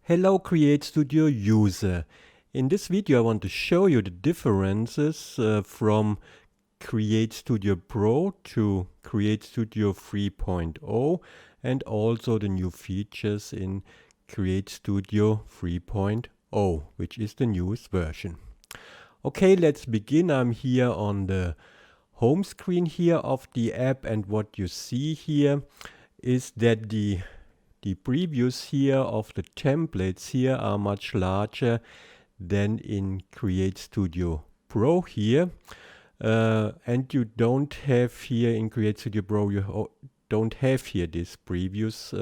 Hello CreateStudio user. In this video I want to show you the differences from CreateStudio Pro to CreateStudio 3.0 and also the new features in CreateStudio 3.0, which is the newest version. Okay, let's begin. I'm here on the home screen here of the app, and what you see here is that the previews here of the templates here are much larger than in CreateStudio Pro here. And you don't have here in CreateStudio Pro, you don't have here these previews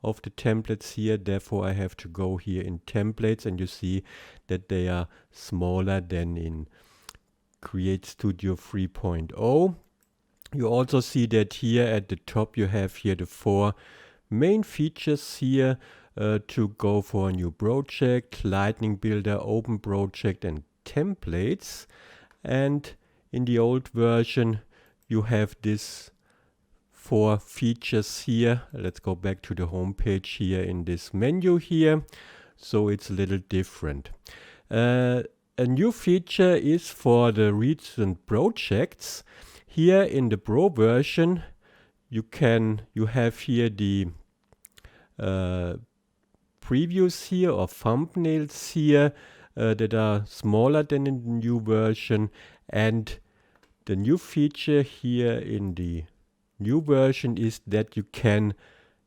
of the templates here. Therefore, I have to go here in templates, and you see that they are smaller than in CreateStudio 3.0. You also see that here at the top you have here the 4 main features here to go for a new project: Lightning Builder, Open Project, and Templates. And in the old version you have these 4 features here. Let's go back to the home page here in this menu here. So it's a little different. A new feature is for the recent projects. Here in the Pro version you have here the previews here or thumbnails here that are smaller than in the new version, and the new feature here in the new version is that you can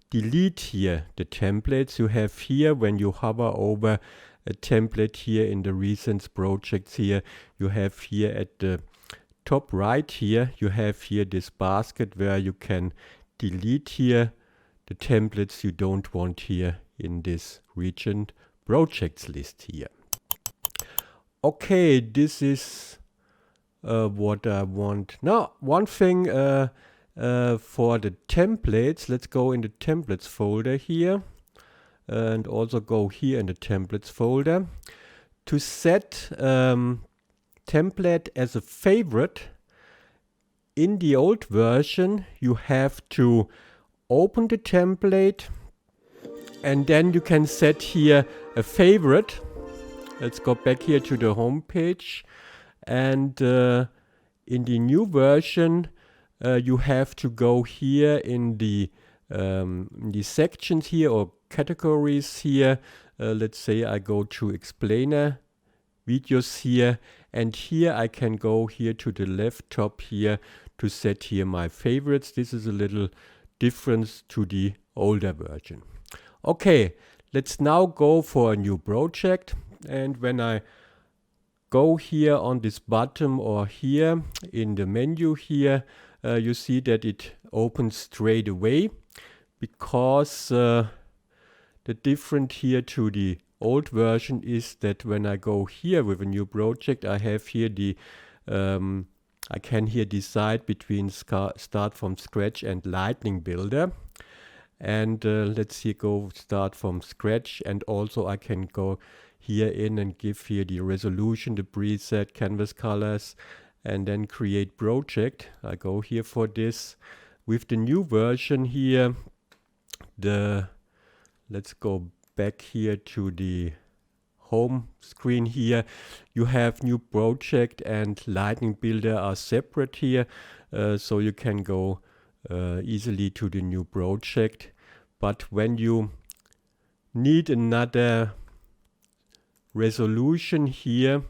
delete here the templates you have here. When you hover over a template here in the recent projects here, you have here at the top right here, you have here this basket where you can delete here the templates you don't want here in this recent projects list here. Okay, this is what I want. Now, one thing for the templates, let's go in the templates folder here and also go here in the templates folder. To set template as a favorite, in the old version you have to open the template and then you can set here a favorite. Let's go back here to the home page, and in the new version you have to go here in the sections here or categories here. Let's say I go to explainer videos here, and here I can go here to the left top here to set here my favorites. This is a little difference to the older version. Okay, let's now go for a new project, and when I go here on this bottom or here in the menu here, you see that it opens straight away, because the difference here to the old version is that when I go here with a new project, I have here the I can here decide between start from scratch and Lightning Builder. And let's here go start from scratch, and also I can go here in and give here the resolution, the preset, canvas colors, and then create project. I go here for this. With the new version here, let's go back here to the home screen here. You have new project and Lightning Builder are separate here, so you can go easily to the new project. But when you need another resolution here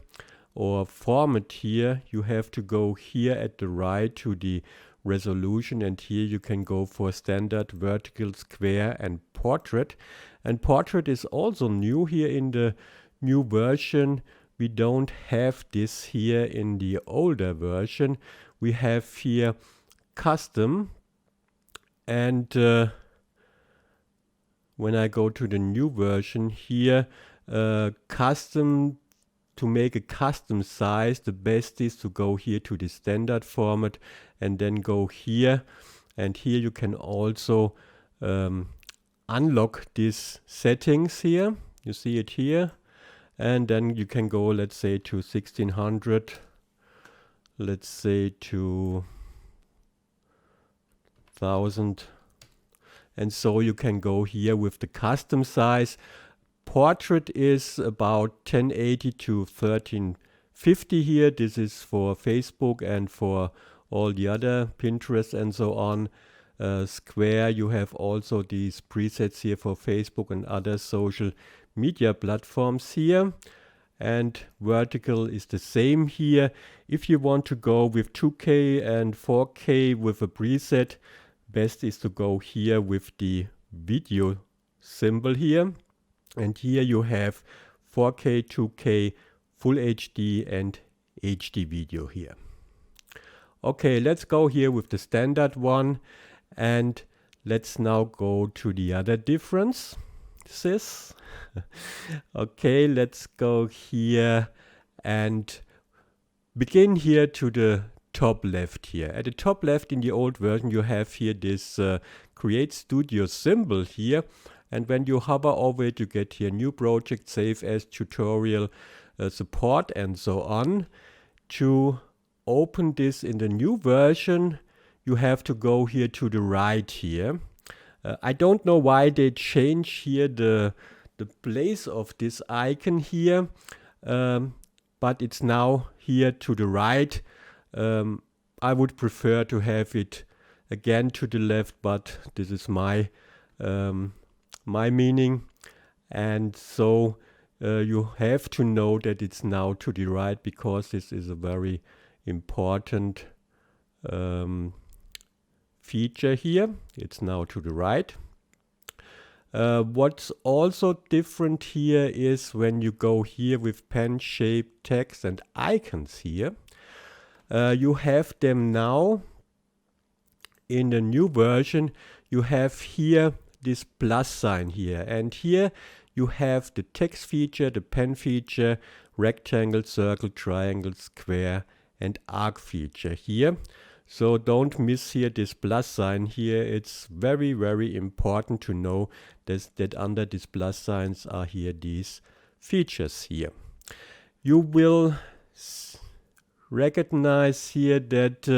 or format here, you have to go here at the right to the resolution, and here you can go for standard, vertical, square, and portrait. And portrait is also new here in the new version. We don't have this here in the older version. We have here custom, and when I go to the new version here, custom, to make a custom size, the best is to go here to the standard format and then go here, and here you can also unlock these settings here. You see it here, and then you can go, let's say, to 1600, let's say to 1000, and so you can go here with the custom size. portrait is about 1080 to 1350 here. This is for Facebook and for all the other Pinterest and so on. Square, you have also these presets here for Facebook and other social media platforms here. And vertical is the same here. If you want to go with 2K and 4K with a preset, best is to go here with the video symbol here. And here you have 4K, 2K, Full HD and HD video here. Okay, let's go here with the standard one. And let's now go to the other differences. Okay, let's go here and begin here to the top left here. At the top left in the old version you have here this CreateStudio symbol here, and when you hover over it you get here new project, save as, tutorial, support and so on. To open this in the new version you have to go here to the right here. I don't know why they change here the place of this icon here, but it's now here to the right. I would prefer to have it again to the left, but this is my meaning, and so you have to know that it's now to the right because this is a very important feature here. It's now to the right. What's also different here is when you go here with pen, shape, text and icons here, you have them now in the new version. You have here this plus sign here, and here you have the text feature, the pen feature, rectangle, circle, triangle, square and arc feature here. So don't miss here this plus sign here. It's very, very important to know that under these plus signs are here these features here. You will recognize here that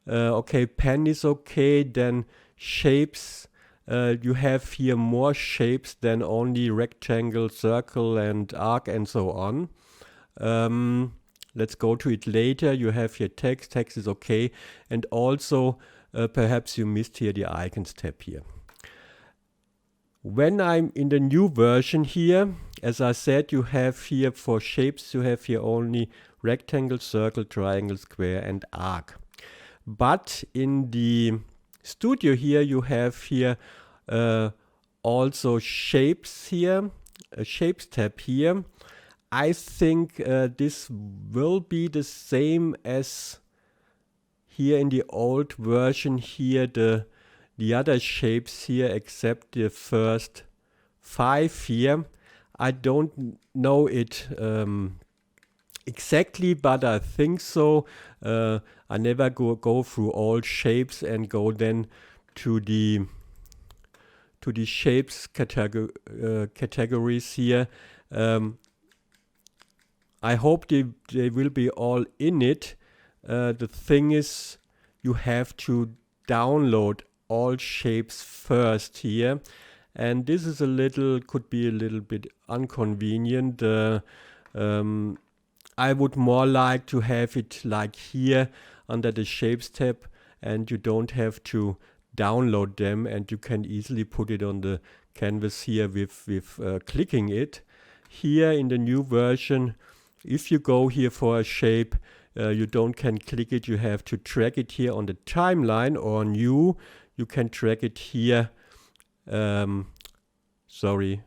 okay, pen is okay, then shapes, you have here more shapes than only rectangle, circle and arc and so on. Let's go to it later. You have here text is okay, and also perhaps you missed here the icons tab here. When I'm in the new version here, as I said, you have here for shapes, you have here only rectangle, circle, triangle, square and arc. But in the studio here you have here also shapes here, a shapes tab here. I think this will be the same as here in the old version here, the other shapes here except the first 5 here. I don't know it exactly, but I think so. I never go through all shapes and go then to the shapes categories here. I hope they will be all in it. The thing is, you have to download all shapes first here, and this is could be a little bit inconvenient. I would more like to have it like here under the shapes tab, and you don't have to download them, and you can easily put it on the canvas here with clicking it. Here in the new version, if you go here for a shape, you can click it, you have to drag it here on the timeline, or new, you can drag it here, sorry,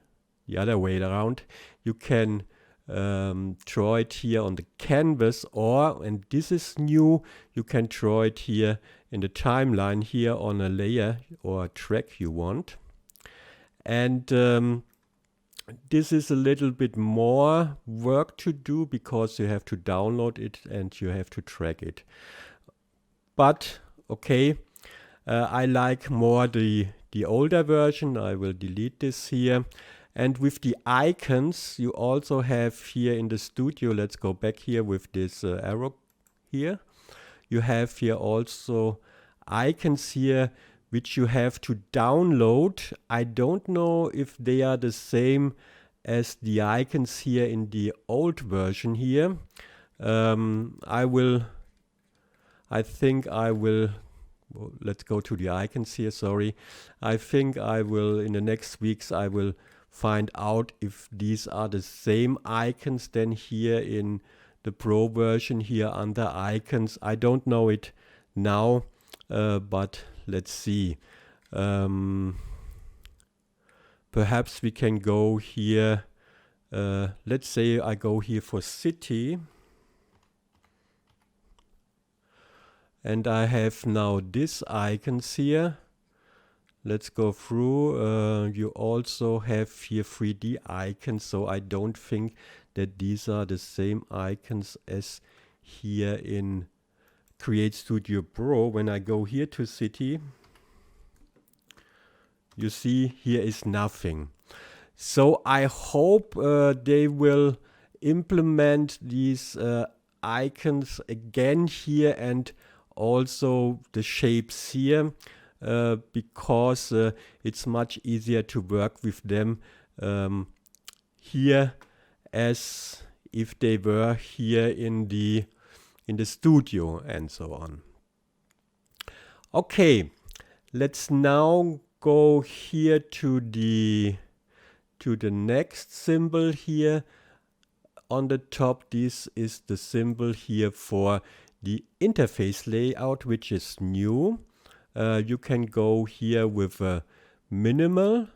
the other way around. You can draw it here on the canvas, or, and this is new, you can draw it here in the timeline here on a layer or a track you want. And this is a little bit more work to do because you have to download it and you have to track it. But okay, I like more the older version. I will delete this here. And with the icons, you also have here in the studio, let's go back here with this arrow here. You have here also icons here which you have to download. I don't know if they are the same as the icons here in the old version here. I think I will, well, let's go to the icons here, sorry. I think I will, in the next weeks, I will find out if these are the same icons then here in the Pro version here under icons. I don't know it now, but let's see. Perhaps we can go here, let's say I go here for city. And I have now this icons here. Let's go through. You also have here 3D icons, so I don't think that these are the same icons as here in CreateStudio Pro. When I go here to city, you see here is nothing. So I hope they will implement these icons again here and also the shapes here, because it's much easier to work with them here as if they were here in the studio and so on. Okay, let's now go here to the next symbol here on the top. This is the symbol here for the interface layout, which is new. You can go here with a minimal,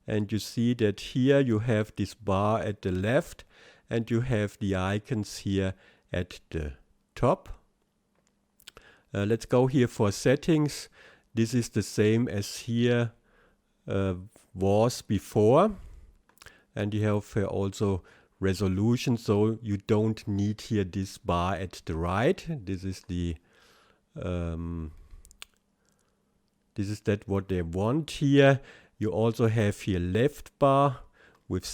and you see that here you have this bar at the left and you have the icons here at the top. Let's go here for settings. This is the same as here was before, and you have here also resolution, so you don't need here this bar at the right. This is the this is that what they want here. You also have here left bar with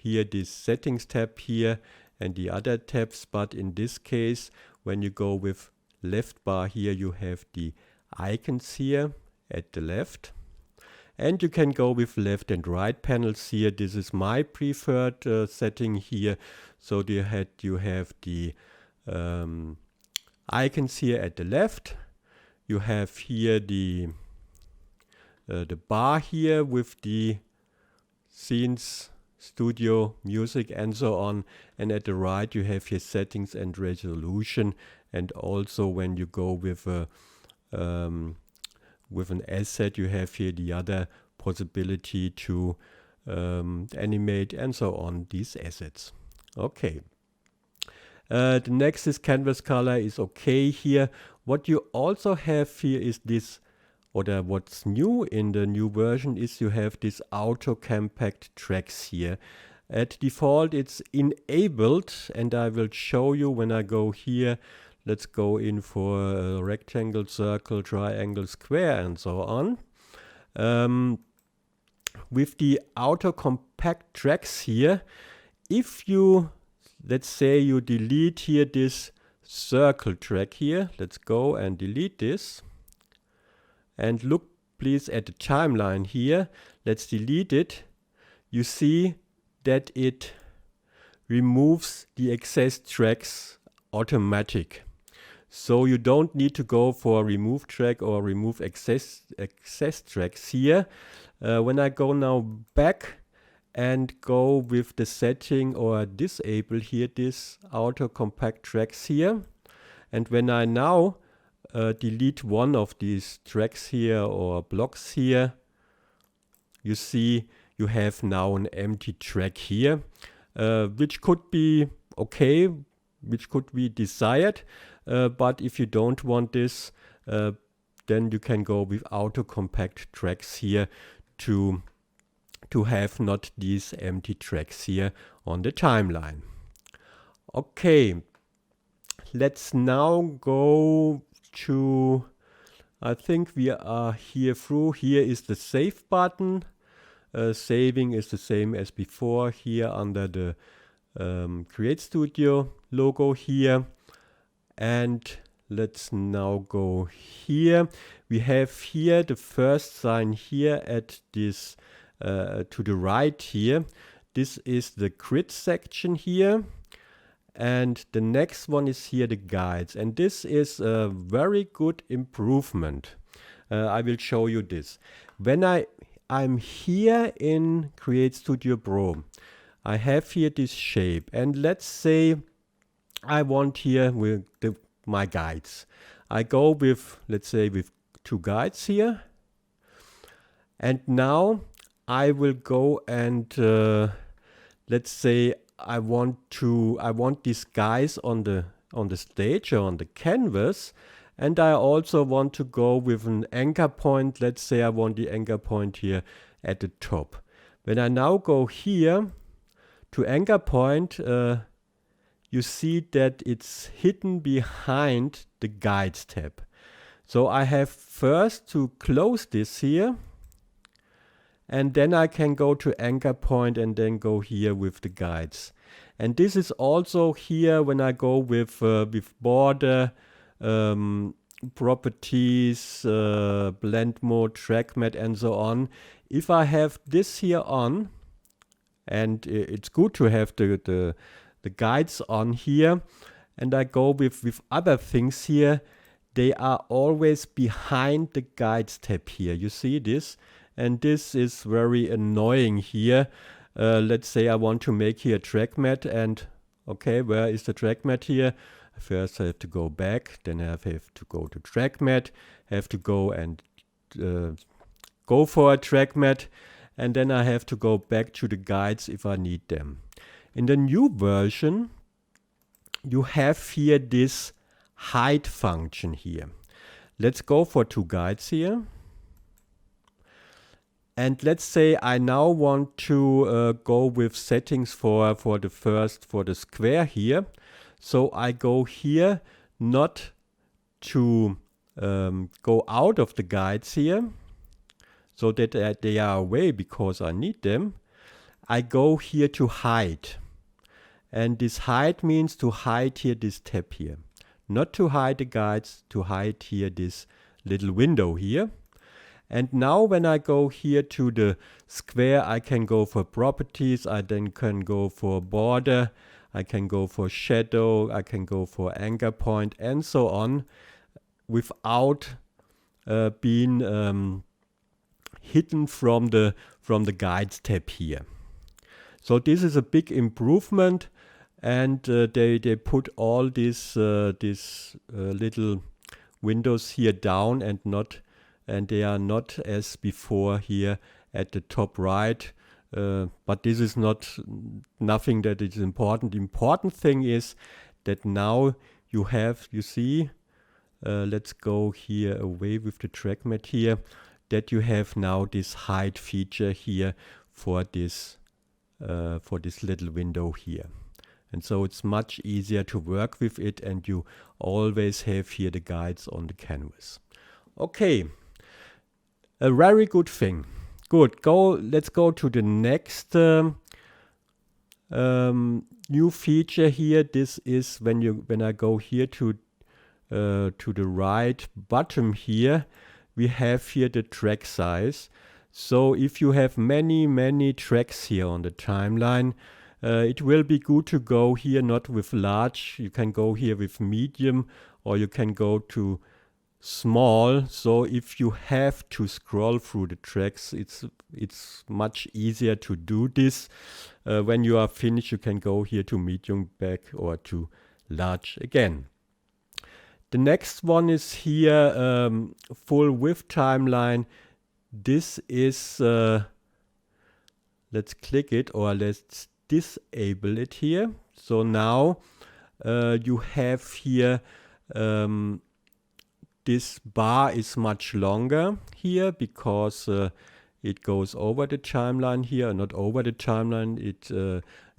here this settings tab here and the other tabs, but in this case when you go with left bar here you have the icons here at the left. And you can go with left and right panels here. This is my preferred setting here. So you have the icons here at the left. You have here the bar here with the scenes, studio, music, and so on. And at the right you have here settings and resolution. And also when you go with an asset, you have here the other possibility to animate and so on these assets. Okay. The next is canvas color is okay here. What you also have here is this, or what's new in the new version is you have this auto-compact tracks here. At default it's enabled, and I will show you when I go here. Let's go in for a rectangle, circle, triangle, square, and so on. With the auto-compact tracks here, if you, let's say you delete here this circle track here, let's go and delete this. And look please at the timeline here. Let's delete it. You see that it removes the excess tracks automatic. So you don't need to go for remove track or remove excess tracks here. When I go now back and go with the setting or disable here this auto-compact tracks here, and when I now delete one of these tracks here or blocks here, you see you have now an empty track here, which could be okay, which could be desired. But if you don't want this, then you can go with auto-compact tracks here to have not these empty tracks here on the timeline. Okay, let's now go to, I think we are here through. Here is the save button. Saving is the same as before here under the CreateStudio logo here. And let's now go here. We have here the first sign here at this to the right here. This is the grid section here. And the next one is here the guides. And this is a very good improvement. I will show you this. When I'm here in CreateStudio Pro, I have here this shape. And let's say I want here with my guides. I go with, let's say, with 2 guides here. And now I will go and let's say I want these guys on the stage or on the canvas, and I also want to go with an anchor point. Let's say I want the anchor point here at the top. When I now go here to anchor point, you see that it's hidden behind the guides tab. So I have first to close this here, and then I can go to anchor point and then go here with the guides. And this is also here when I go with border, properties, blend mode, track matte, and so on. If I have this here on, and it's good to have the guides on here, and I go with other things here, they are always behind the guides tab here. You see this? And this is very annoying here. Let's say I want to make here a track matte, and okay, where is the track matte here? First I have to go back, then I have to go to track matte, have to go and go for a track matte, and then I have to go back to the guides if I need them. In the new version, you have here this hide function here. Let's go for 2 guides here. And let's say I now want to go with settings for the square here. So I go here not to go out of the guides here, so that they are away because I need them. I go here to hide. And this hide means to hide here this tab here. Not to hide the guides, to hide here this little window here. And now when I go here to the square, I can go for properties, I then can go for border, I can go for shadow, I can go for anchor point, and so on, without being hidden from the guides tab here. So this is a big improvement, and they put all these little windows here down and they are not as before here at the top right. But this is nothing that is important. The important thing is that now you see, let's go here away with the track matte here, that you have now this hide feature here for this little window here. And so it's much easier to work with it, and you always have here the guides on the canvas. Okay. A very good thing. Good. Let's go to the next new feature here. This is when I go here to the right bottom here, we have here the track size. So if you have many tracks here on the timeline, it will be good to go here not with large. You can go here with medium, or you can go to small. So if you have to scroll through the tracks, it's much easier to do this. When you are finished, you can go here to medium back or to large again. The next one is here full width timeline. This is let's click it, or let's disable it here. So now you have here this bar is much longer here because it goes over the timeline here, not over the timeline. It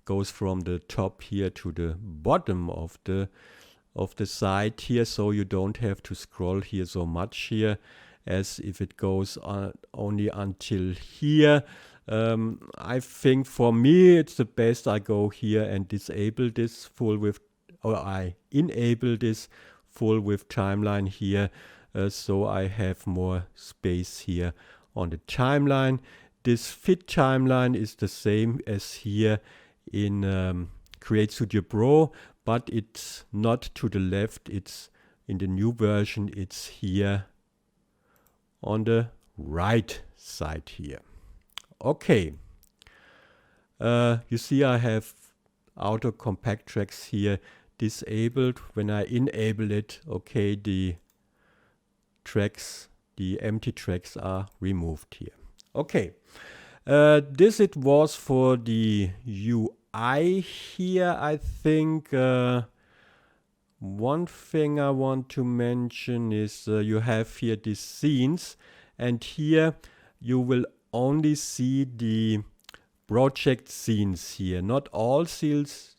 goes from the top here to the bottom of the side here, so you don't have to scroll here so much here as if it goes only until here. I think for me it's the best I go here and disable this full width, or I enable this full width timeline here, so I have more space here on the timeline. this fit timeline is the same as here in CreateStudio Pro, but it's not to the left. It's in the new version. It's here on the right side here. Okay. You see I have auto compact tracks here disabled. When I enable it, okay, the tracks, the empty tracks are removed here. Okay, this it was for the UI here. I think one thing I want to mention is you have here these scenes, and here you will only see the project scenes here, not all scenes.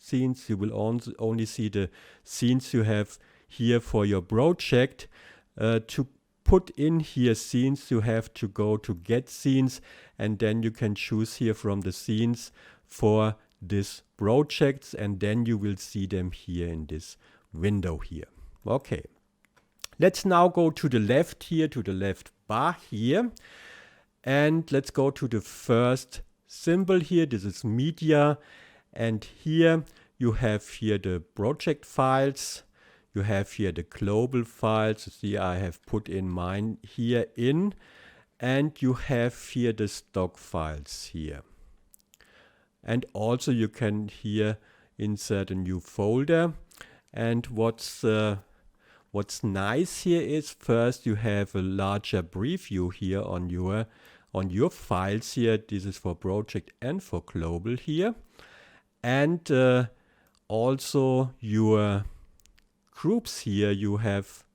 You will only see the scenes you have here for your project. To put in here scenes, you have to go to get scenes, and then you can choose here from the scenes for this projects, and then you will see them here in this window here. Okay, let's now go to the left here, to the left bar here, and let's go to the first symbol here. This is media, and here you have here the project files, you have here the global files. You see I have put in mine here in, and you have here the stock files here, and also you can here insert a new folder. And what's nice here is first you have a larger preview here on your files here. This is for project and for global here, and also your groups here you have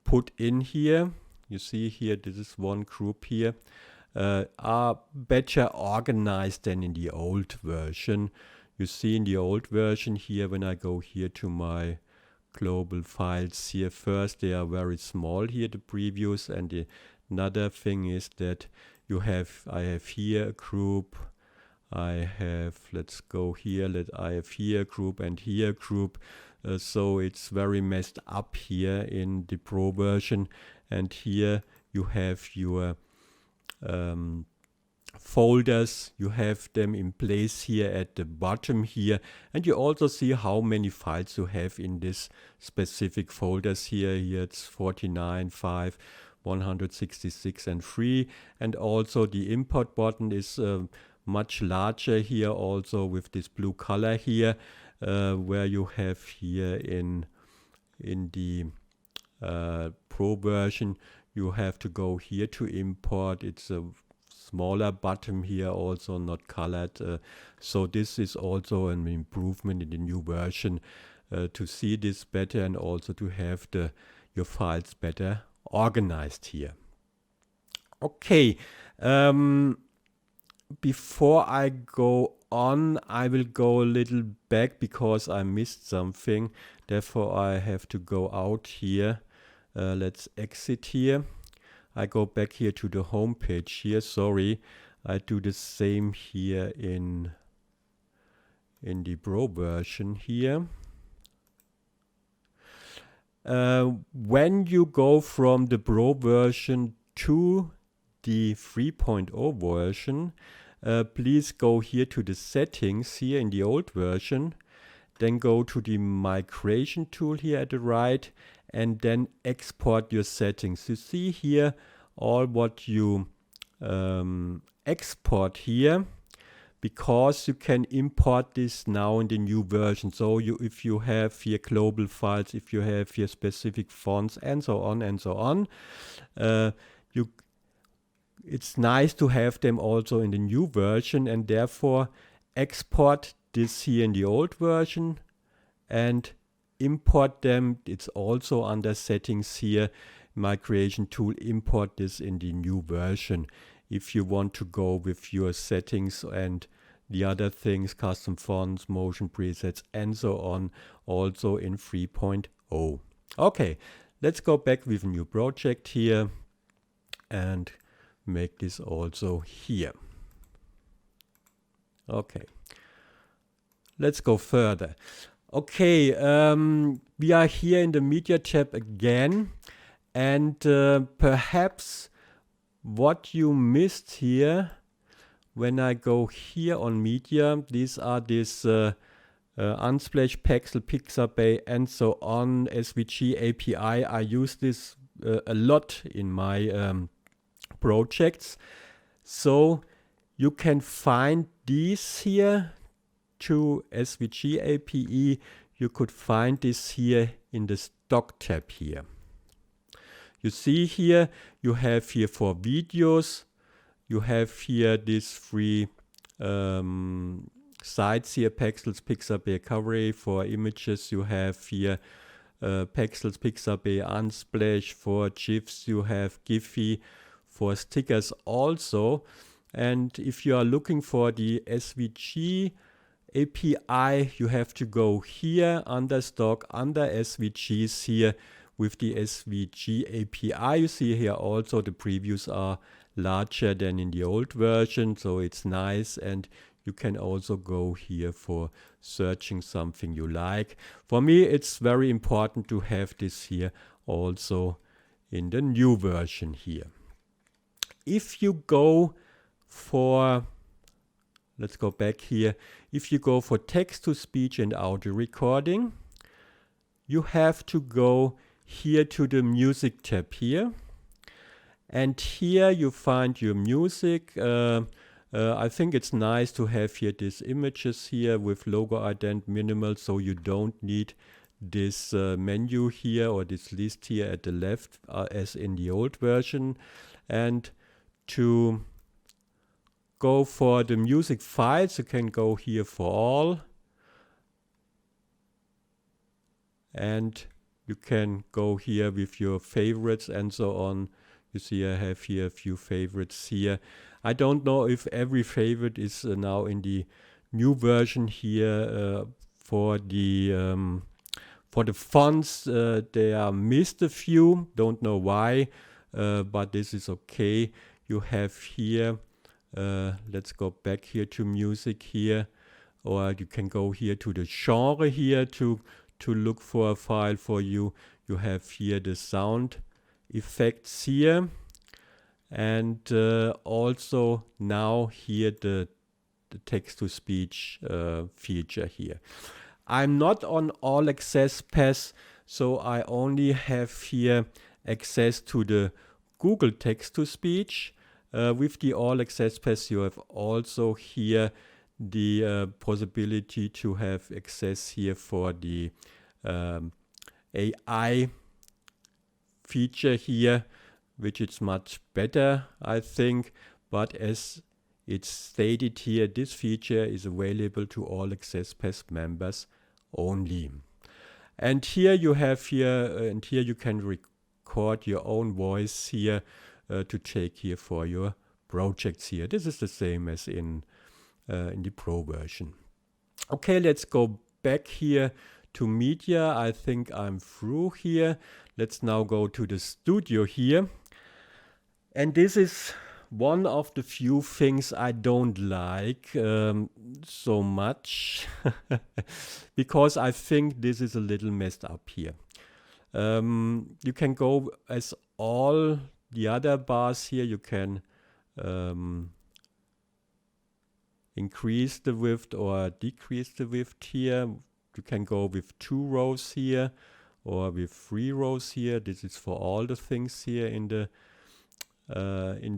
put in here. You see here, this is one group here, are better organized than in the old version. You see in the old version here, when I go here to my global files here, first they are very small here, the previews, and another thing is that I have here a group, I have, let's go here, I have here a group and here a group, so it's very messed up here in the Pro version. And here you have your folders, you have them in place here at the bottom here, and you also see how many files you have in this specific folders here. Here it's 49, 5, 166 and 3, and also the import button is much larger here, also with this blue color here, where you have here in the Pro version you have to go here to import. It's a smaller button here, also not colored, so this is also an improvement in the new version, to see this better and also to have your files better organized here. Okay, before I go on, I will go a little back because I missed something, therefore I have to go out here. Let's exit here. I go back here to the home page here. Sorry, I do the same here in the Pro version here. When you go from the Pro version to the 3.0 version, please go here to the settings here in the old version, then go to the migration tool here at the right, and then export your settings. You see here all what you export here, because you can import this now in the new version. So if you have here global files, if you have here specific fonts and so on, it's nice to have them also in the new version, and therefore export this here in the old version and import them. It's also under settings here, migration tool, import this in the new version if you want to go with your settings and the other things, custom fonts, motion presets and so on, also in 3.0. Okay, let's go back with a new project here and make this also here. Okay, let's go further. Okay, we are here in the media tab again, and perhaps what you missed here when I go here on media, these are this Unsplash, Pexel, Pixabay, and so on, SVG API. I use this a lot in my projects. So you can find these here to SVG API. You could find this here in the stock tab here. You see here, you have here for videos, you have here these three sites here, Pexels, Pixabay, Cabaret. For images, you have here Pexels, Pixabay, Unsplash. For GIFs, you have Giphy. For stickers also. And if you are looking for the SVG API, you have to go here under stock, under SVGs here with the SVG API. You see here also the previews are larger than in the old version, so it's nice. And you can also go here for searching something you like. For me, it's very important to have this here also in the new version here. If you go for, let's go back here. If you go for text-to-speech and audio recording, you have to go here to the music tab here. And here you find your music. I think it's nice to have here these images here with logo ident minimal, so you don't need this menu here or this list here at the left as in the old version. And to go for the music files, you can go here for all. And you can go here with your favorites and so on. You see I have here a few favorites here. I don't know if every favorite is now in the new version here. For the fonts, they are missed a few. Don't know why, but this is okay. You have here, let's go back here to music here, or you can go here to the genre here to look for a file for you. You have here the sound effects here, and also now here the text-to-speech feature here. I'm not on All Acces Pass, so I only have here access to the Google text-to-speech. With the All Acces Pass, you have also here the possibility to have access here for the AI feature here, which is much better, I think. But as it's stated here, this feature is available to All Acces Pass members only. And here you have here, and here you can record your own voice here to take here for your projects here. This is the same as in the Pro version. Okay, let's go back here to media. I think I'm through here. Let's now go to the studio here. And this is one of the few things I don't like so much because I think this is a little messed up here. You can go as all the other bars here. You can increase the width or decrease the width here. You can go with 2 rows here or with 3 rows here. This is for all the things here in the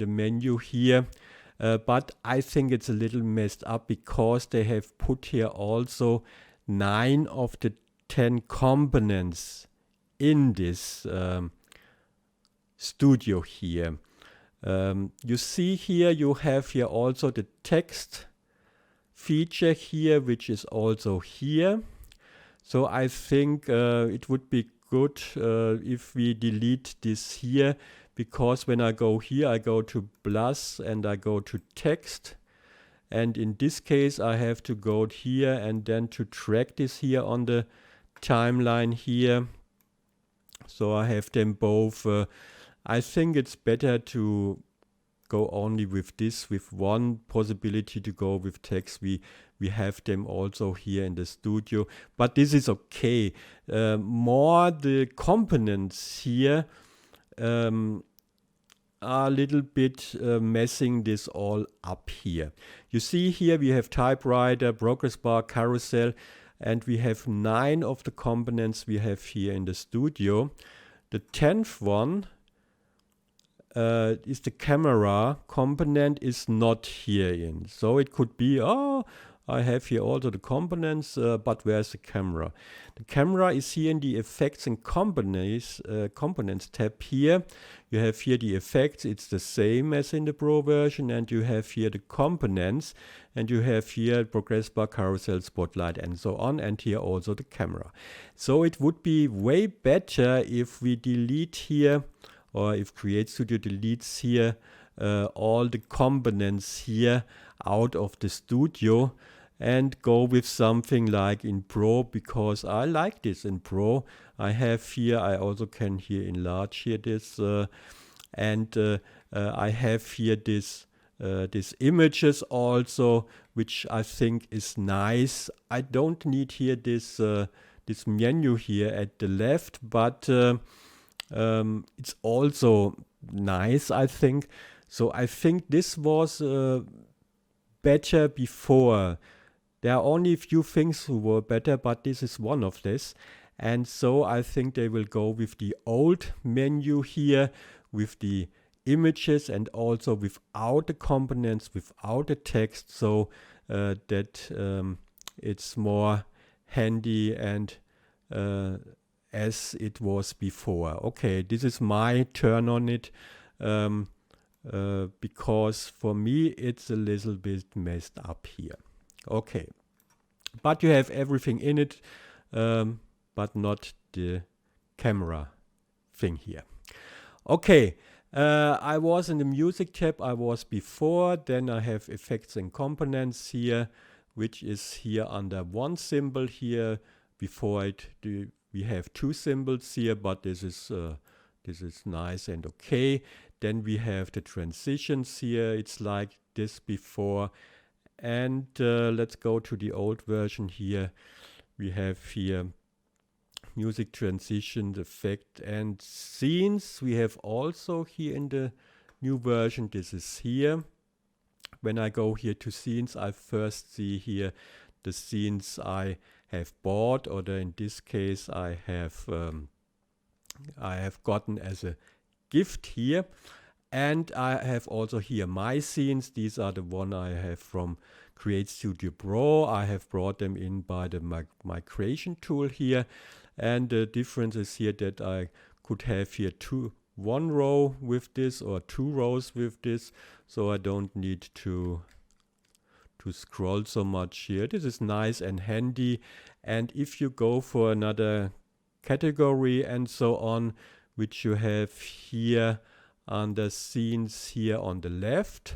menu here. But I think it's a little messed up because they have put here also 9 of the 10 components in this studio here. You see here, you have here also the text feature here, which is also here. So I think it would be good if we delete this here, because when I go here, I go to plus and I go to text. And in this case, I have to go here and then to track this here on the timeline here. So I have them both. I think it's better to go only with this, with one possibility to go with text. We have them also here in the studio, but this is okay. More the components here, a little bit messing this all up here. You see here we have typewriter, progress bar, carousel, and we have 9 of the components we have here in the studio. The 10th one is the camera component is not here in. So it could be, oh, I have here also the components, but where's the camera? The camera is here in the effects and components tab here. You have here the effects, it's the same as in the Pro version, and you have here the components, and you have here progress bar, carousel, spotlight, and so on, and here also the camera. So it would be way better if we delete here, or if CreateStudio deletes here all the components here out of the studio and go with something like in Pro, because I like this in Pro. I have here, I also can here enlarge here this, and I have here this images also, which I think is nice. I don't need here this this menu here at the left, but it's also nice, I think. So I think this was better before. There are only a few things who were better, but this is one of this. And so I think they will go with the old menu here, with the images and also without the components, without the text, so that it's more handy and as it was before. Okay, this is my turn on it, because for me it's a little bit messed up here. Okay, but you have everything in it, but not the camera thing here. Okay, I was in the music tab, I was before, then I have effects and components here, which is here under one symbol here. Before it, we have 2 symbols here, but this is nice and okay. Then we have the transitions here, it's like this before. And let's go to the old version here. We have here music transition, effect and scenes. We have also here in the new version, this is here. When I go here to scenes, I first see here the scenes I have bought, or in this case I have gotten as a gift here. And I have also here my scenes. These are the one I have from CreateStudio Pro. I have brought them in by the migration tool here. And the difference is here that I could have here one row with this or 2 rows with this. So I don't need to scroll so much here. This is nice and handy. And if you go for another category and so on, which you have here under scenes here on the left,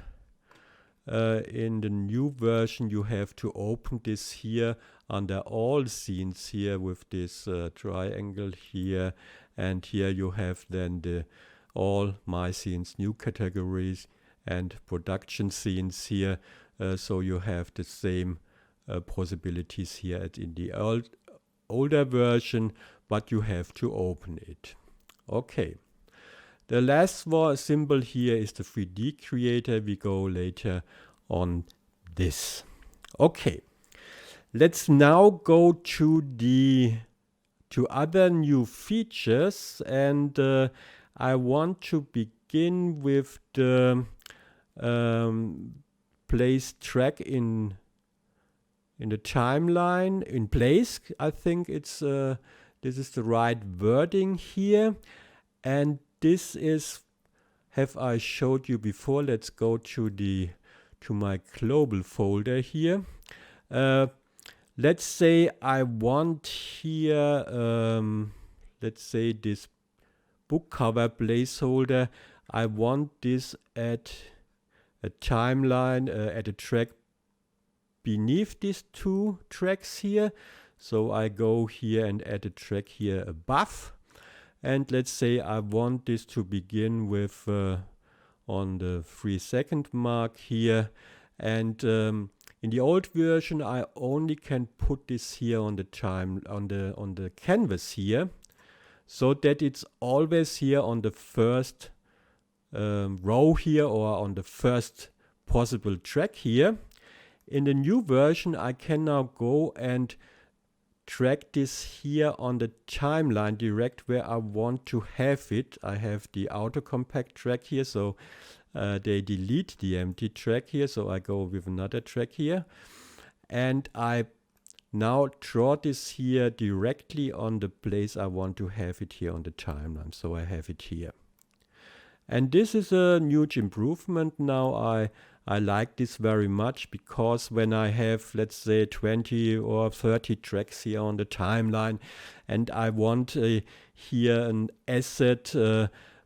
in the new version you have to open this here under all scenes here with this triangle here, and here you have then the all my scenes, new categories and production scenes here. So you have the same possibilities here as in the older version, but you have to open it. Okay. The last symbol here is the 3D creator. We go later on this. Okay. Let's now go to other new features, and I want to begin with the place track in the timeline in place. I think it's this is the right wording here, and this is, have I showed you before? Let's go to my global folder here. Let's say I want here, let's say this book cover placeholder. I want this at a timeline, at a track beneath these 2 tracks here. So I go here and add a track here above. And let's say I want this to begin with on the 3-second mark here. And in the old version, I only can put this here on the on the canvas here, so that it's always here on the first row here or on the first possible track here. In the new version, I can now go and drag this here on the timeline direct where I want to have it. I have the auto-compact track here, so they delete the empty track here, so I go with another track here. And I now draw this here directly on the place I want to have it here on the timeline, so I have it here. And this is a huge improvement now. I like this very much, because when I have, let's say, 20 or 30 tracks here on the timeline, and I want here an asset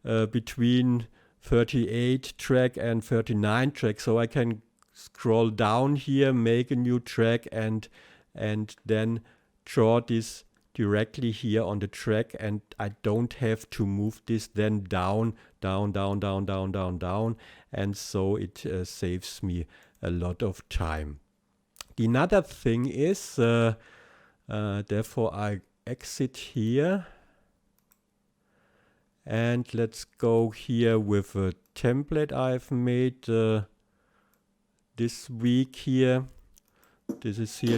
between 38 track and 39 track, so I can scroll down here, make a new track, and then draw this directly here on the track, and I don't have to move this then down, and so it saves me a lot of time. The another thing is, therefore I exit here, and let's go here with a template I've made this week here. This is here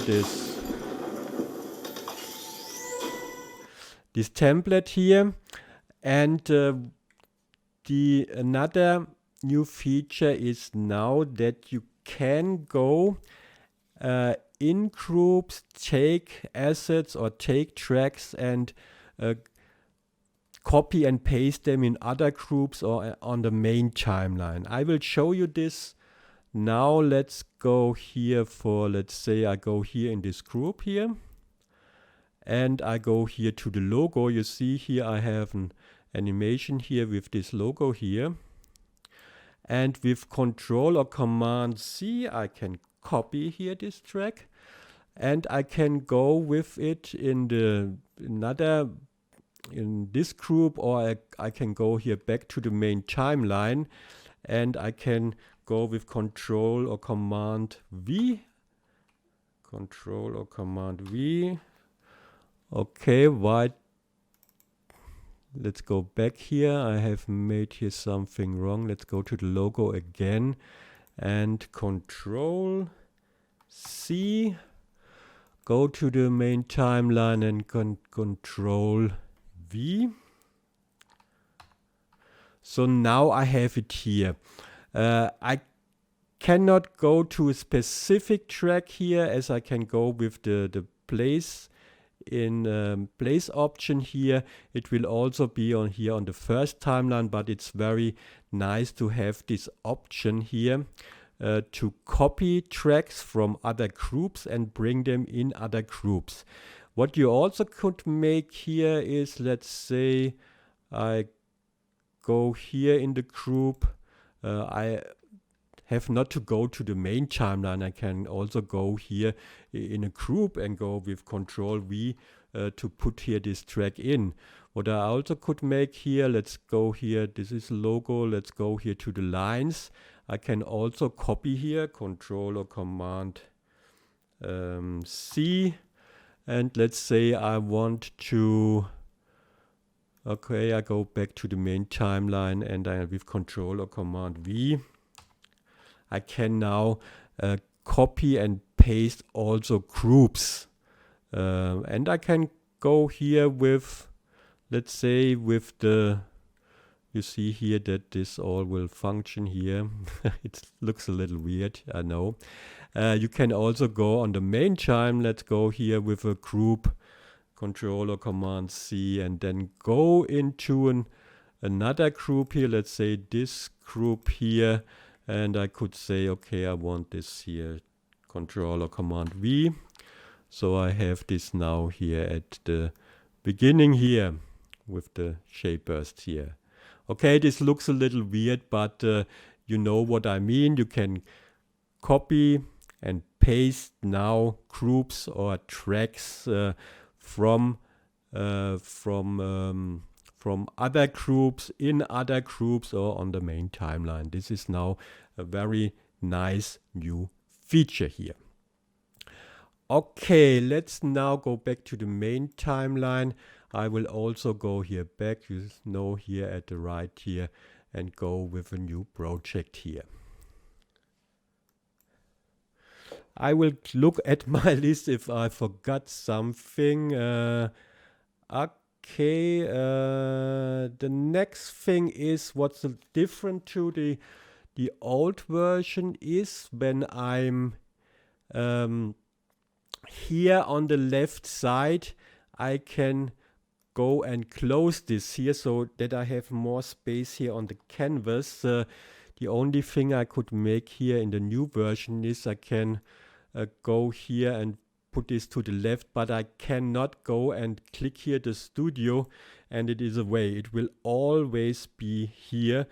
this template here, and the another new feature is now that you can go in groups, take assets or take tracks and copy and paste them in other groups or on the main timeline. I will show you this now. Let's go here for, let's say I go here in this group here, and I go here to the logo. You see here I have an animation here with this logo here. And with Control or Command C, I can copy here this track, and I can go with it in this group, or I can go here back to the main timeline, and I can go with Control or Command V. Control or Command V. Okay, why? Let's go back here. I have made here something wrong. Let's go to the logo again and Control C. Go to the main timeline and Control V. So now I have it here. I cannot go to a specific track here, as I can go with the place in place option here. It will also be on here on the first timeline, but it's very nice to have this option here to copy tracks from other groups and bring them in other groups. What you also could make here is, let's say I go here in the group, I have not to go to the main timeline. I can also go here in a group and go with Control V to put here this track in. What I also could make here, let's go here, this is logo, let's go here to the lines. I can also copy here, Control or Command C, and let's say I want to, okay, I go back to the main timeline, and I with Control or Command V, I can now copy and paste also groups. And I can go here with, let's say with the, you see here that this all will function here. It looks a little weird, I know. You can also go on the main time. Let's go here with a group, Control or Command C, and then go into another group here. Let's say this group here. And I could say, okay, I want this here, Control or Command V. So I have this now here at the beginning here with the shape burst here. Okay, this looks a little weird, but you know what I mean. You can copy and paste now groups or tracks from other groups in other groups or on the main timeline. This is now a very nice new feature here. Okay, let's now go back to the main timeline. I will also go here back, you know, here at the right here, and go with a new project here. I will look at my list if I forgot something. Okay, the next thing is what's different to the old version is when I'm here on the left side, I can go and close this here so that I have more space here on the canvas. The only thing I could make here in the new version is I can go here and put this to the left, but I cannot go and click here the studio and it is away. It will always be here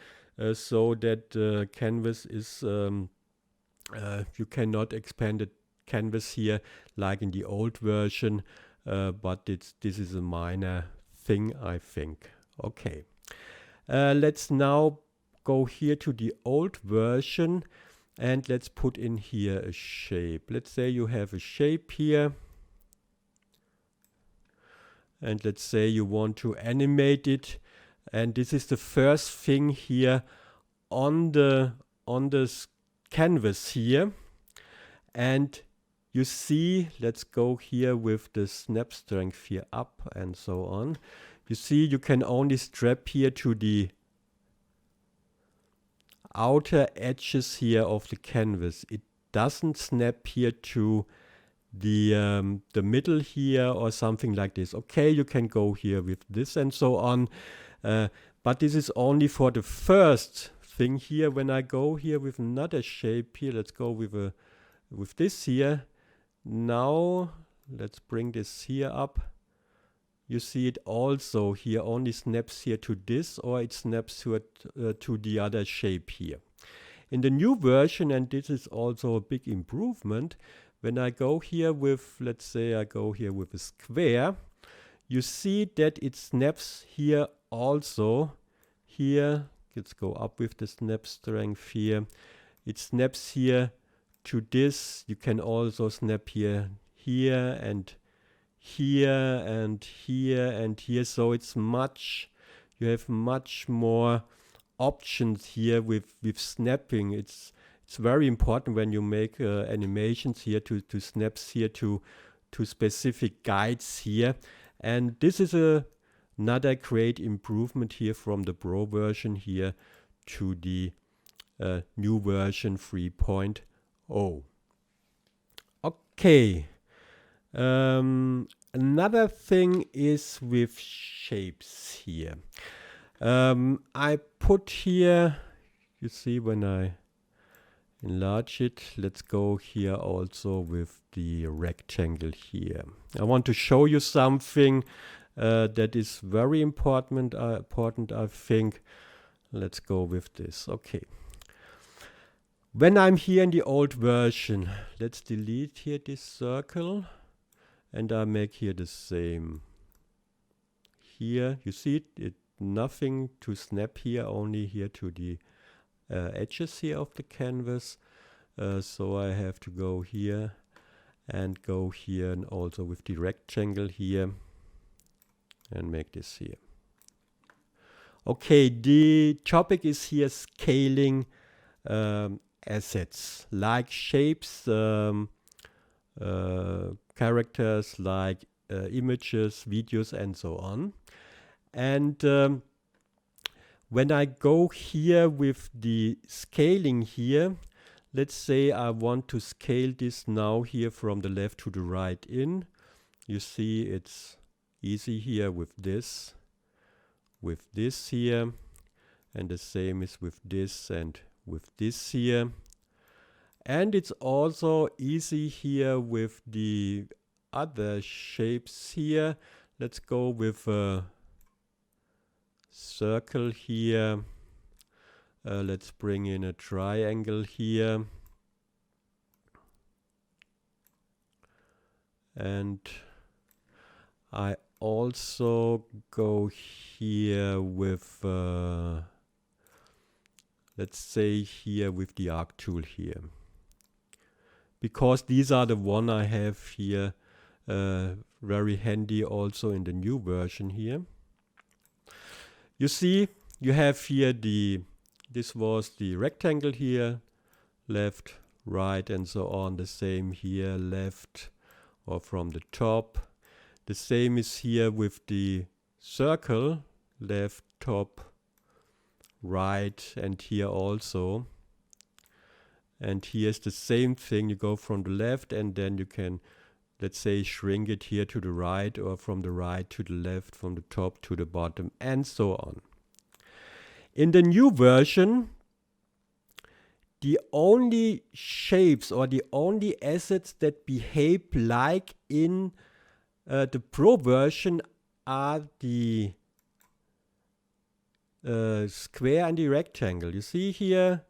so that the canvas is, you cannot expand the canvas here like in the old version, but this is a minor thing, I think. Okay, let's now go here to the old version and let's put in here a shape. Let's say you have a shape here and let's say you want to animate it, and this is the first thing here on the canvas here. And you see, let's go here with the snap strength here up and so on. You see, you can only strap here to the outer edges here of the canvas. It doesn't snap here to the middle here or something like this. Okay, you can go here with this and so on, but this is only for the first thing here. When I go here with another shape here, let's go with this here. Now let's bring this here up. You see it also here only snaps here to this, or it snaps to the other shape here. In the new version, and this is also a big improvement, when I go here with, let's say I go here with a square, you see that it snaps here also. Here, let's go up with the snap strength here. It snaps here to this. You can also snap here, here and here and here and here. So it's you have much more options here with snapping. It's very important when you make animations here to snaps here to specific guides here. And this is another great improvement here from the Pro version here to the new version 3.0. Okay. Another thing is with shapes here. I put here, you see when I enlarge it, let's go here also with the rectangle here. I want to show you something that is very important, I think. Let's go with this. Okay. When I'm here in the old version, let's delete here this circle and I make here the same. Here, you see it nothing to snap here, only here to the edges here of the canvas. So I have to go here and go here and also with the rectangle here and make this here. Okay, the topic is here scaling assets like shapes, characters, like images, videos, and so on. And when I go here with the scaling here, let's say I want to scale this now here from the left to the right in. You see it's easy here with this here, and the same is with this and with this here. And it's also easy here with the other shapes here. Let's go with a circle here. Let's bring in a triangle here. And I also go here with, let's say here with the arc tool here. Because these are the one I have here very handy also in the new version here. You see, you have here this was the rectangle here, left, right, and so on. The same here, left or from the top. The same is here with the circle, left, top, right, and here also. And here's the same thing. You go from the left and then you can, let's say, shrink it here to the right, or from the right to the left, from the top to the bottom, and so on. In the new version, the only shapes or the only assets that behave like in the Pro version are the square and the rectangle. You see here,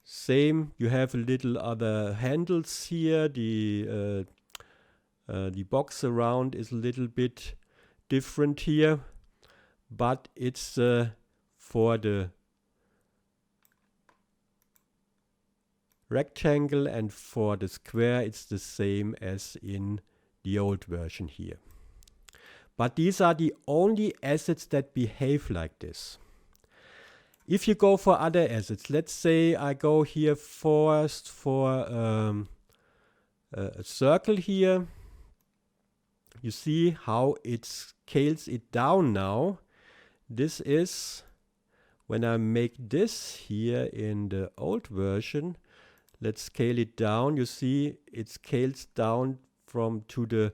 same, you have a little other handles here. The box around is a little bit different here, but it's for the rectangle and for the square it's the same as in the old version here. But these are the only assets that behave like this. If you go for other assets, let's say I go here first for a circle here. You see how it scales it down now. This is when I make this here in the old version. Let's scale it down. You see it scales down from to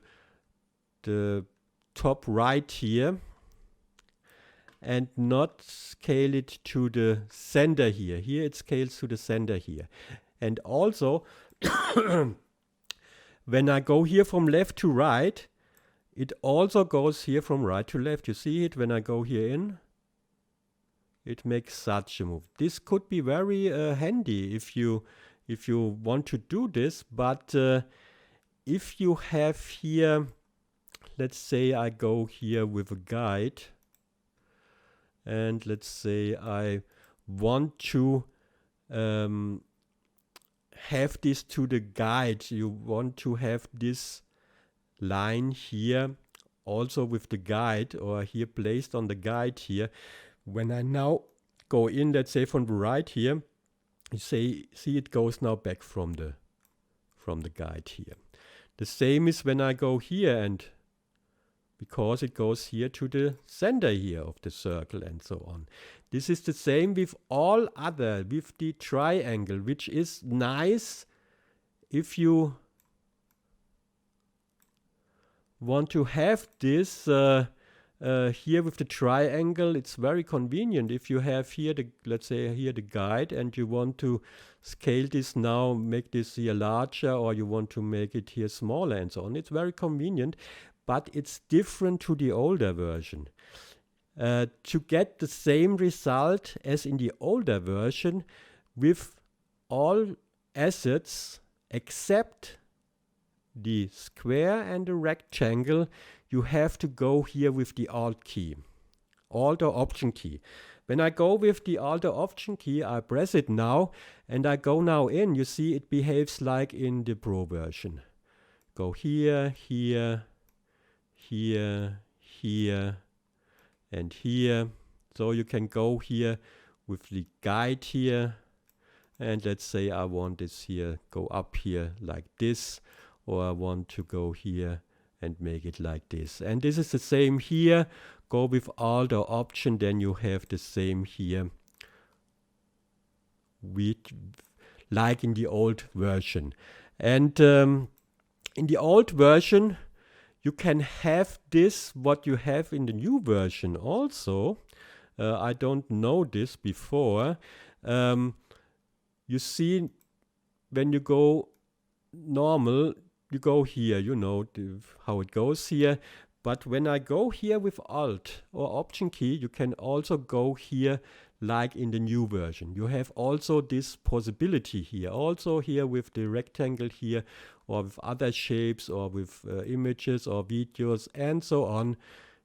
the top right here, and not scale it to the center here. Here it scales to the center here. And also when I go here from left to right, it also goes here from right to left. You see it when I go here in? It makes such a move. This could be very handy if you want to do this, but if you have here, let's say I go here with a guide, and let's say I want to have this to the guide. You want to have this line here also with the guide, or here placed on the guide here. When I now go in, let's say from the right here, you see it goes now back from the guide here. The same is when I go here, and because it goes here to the center here of the circle and so on. This is the same with all other, with the triangle, which is nice if you want to have this here with the triangle. It's very convenient if you have here the, let's say here the guide, and you want to scale this now, make this here larger, or you want to make it here smaller and so on. It's very convenient, but it's different to the older version. To get the same result as in the older version with all assets except the square and the rectangle, you have to go here with the Alt key, Alt or Option key. When I go with the Alt or Option key, I press it now, and I go now in. You see it behaves like in the Pro version. Go here, here, here, here, and here. So you can go here with the guide here, and let's say I want this here, go up here like this, or I want to go here and make it like this. And this is the same here. Go with Alt or Option, then you have the same here with, like in the old version. And in the old version, you can have this, what you have in the new version also. I don't know this before. You see, when you go normal, you go here, you know how it goes here. But when I go here with Alt or Option key, you can also go here like in the new version. You have also this possibility here. Also here with the rectangle here, or with other shapes, or with images or videos and so on.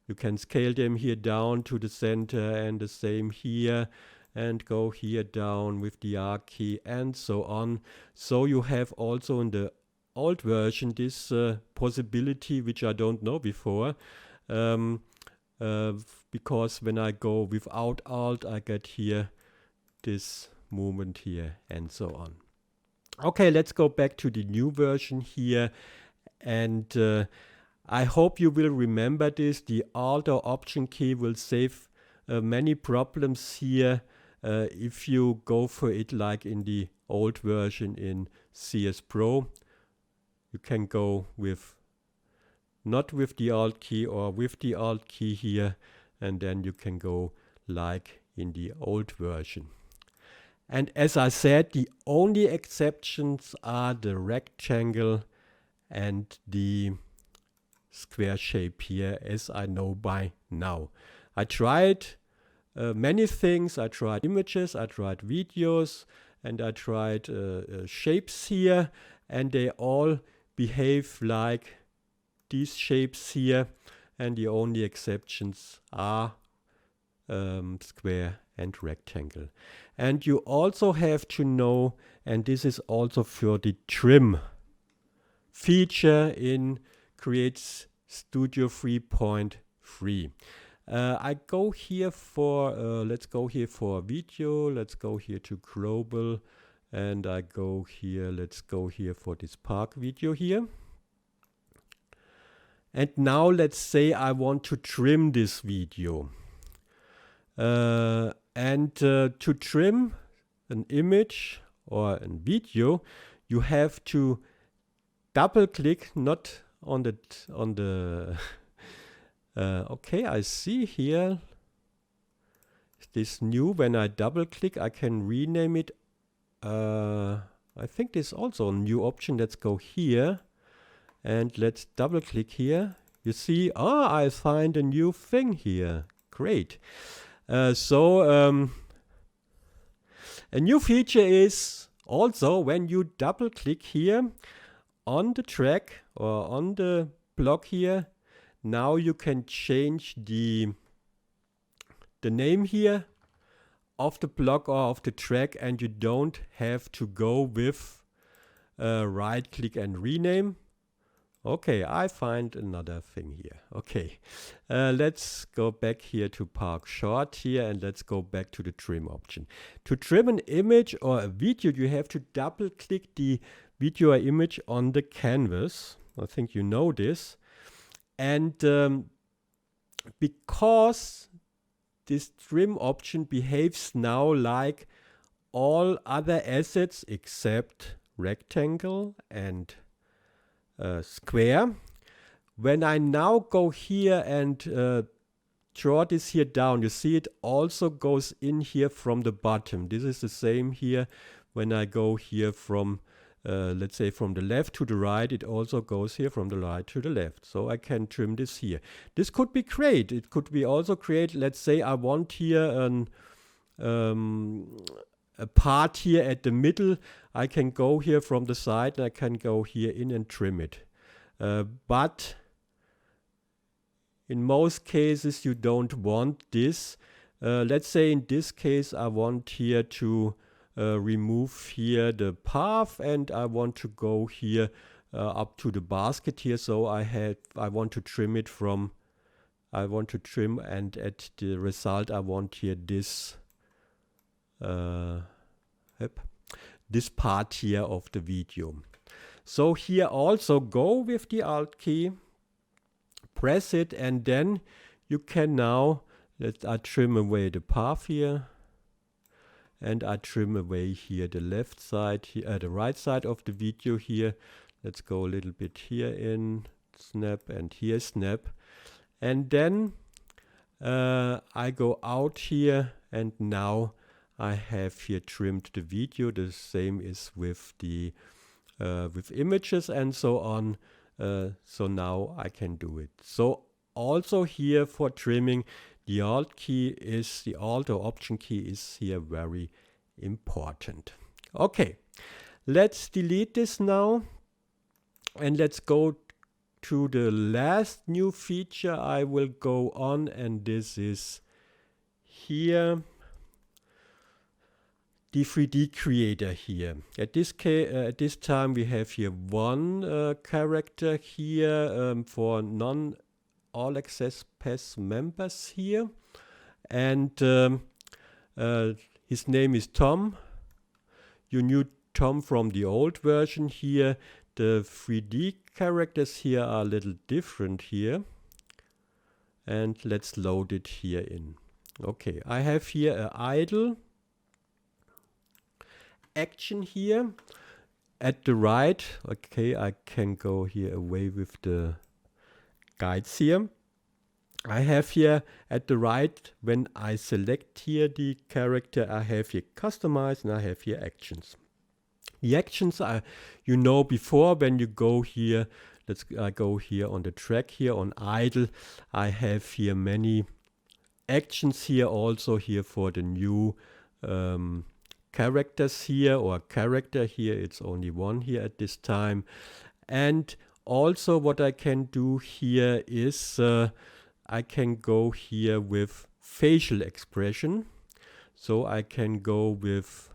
You can scale them here down to the center, and the same here, and go here down with the arc key and so on. So you have also in the old version this possibility, which I don't know before, because when I go without Alt, I get here this movement here and so on. Okay, let's go back to the new version here, and I hope you will remember this. The Alt or Option key will save many problems here if you go for it like in the old version in CS Pro. You can go with not with the Alt key or with the Alt key here, and then you can go like in the old version. And as I said, the only exceptions are the rectangle and the square shape here, as I know by now. I tried many things. I tried images, I tried videos, and I tried shapes here, and they all behave like these shapes here, and the only exceptions are square and rectangle. And you also have to know, and this is also for the trim feature in CreateStudio 3.3. I go here for, let's go here for video, let's go here to global, and I go here, let's go here for this park video here. And now let's say I want to trim this video. To trim an image or a video, you have to double click, not on the okay, I see here this new. When I double click, I can rename it. I think there's also a new option. Let's go here and let's double click here. You see, I find a new thing here. Great. A new feature is also when you double click here on the track or on the block here, now you can change the name here of the block or of the track, and you don't have to go with right click and rename. Okay, I find another thing here. Okay, let's go back here to Park Short here, and let's go back to the trim option. To trim an image or a video, you have to double click the video or image on the canvas. I think you know this. And because this trim option behaves now like all other assets except rectangle and square. When I now go here and draw this here down, you see it also goes in here from the bottom. This is the same here when I go here from let's say from the left to the right, it also goes here from the right to the left. So I can trim this here. This could be great. It could be also great. Let's say I want here a part here at the middle. I can go here from the side and I can go here in and trim it. But in most cases you don't want this. Let's say in this case I want here to remove here the path, and I want to go here up to the basket here. So I want to trim it from, and at the result I want here this this part here of the video. So here also go with the Alt key, press it, and then you can now, I trim away the path here, and I trim away here the left side, here, the right side of the video here. Let's go a little bit here in, snap, and here snap. And then I go out here, and now I have here trimmed the video. The same is with the with images and so on. So now I can do it. So also here for trimming, the Alt key is, the Alt or Option key is here very important. Okay, let's delete this now, and let's go to the last new feature I will go on, and this is here, the 3D creator here. At this time we have here one character here for non All Acces Pass members here. And his name is Tom. You knew Tom from the old version here. The 3D characters here are a little different here. And let's load it here in. Okay, I have here an idle action here. At the right, okay, I can go here away with the guides here. I have here at the right, when I select here the character, I have here customize and I have here actions. The actions are, you know, before when you go here, let's go here on the track here on idle. I have here many actions here also here for the new characters here or character here. It's only one here at this time. And also what I can do here is I can go here with facial expression. So I can go with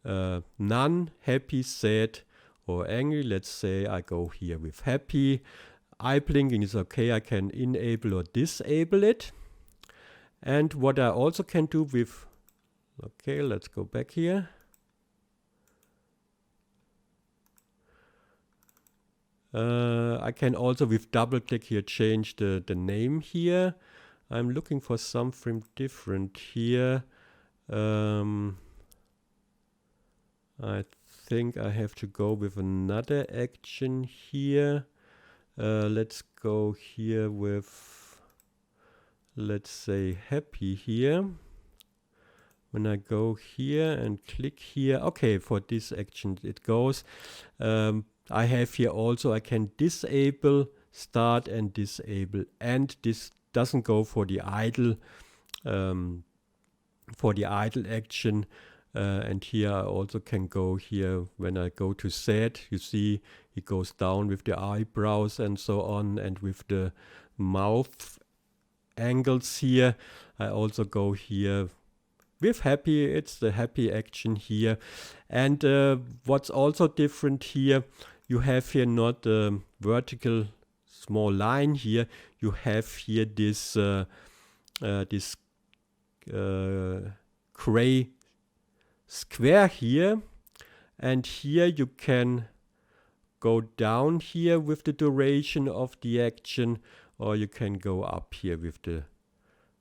none, happy, sad, or angry. Let's say I go here with happy. Eye blinking is okay. I can enable or disable it. And what I also can do with, okay, let's go back here. I can also with double click here change the name here. I'm looking for something different here. I think I have to go with another action here. Let's go here with, let's say, happy here. When I go here and click here, okay, for this action it goes. I have here also, I can disable, start and disable, and this doesn't go for the idle action. And here I also can go here, when I go to sad, you see it goes down with the eyebrows and so on, and with the mouth angles here. I also go here with happy, it's the happy action here. And what's also different here, you have here not a vertical small line here, you have here this gray square here, and here you can go down here with the duration of the action, or you can go up here with the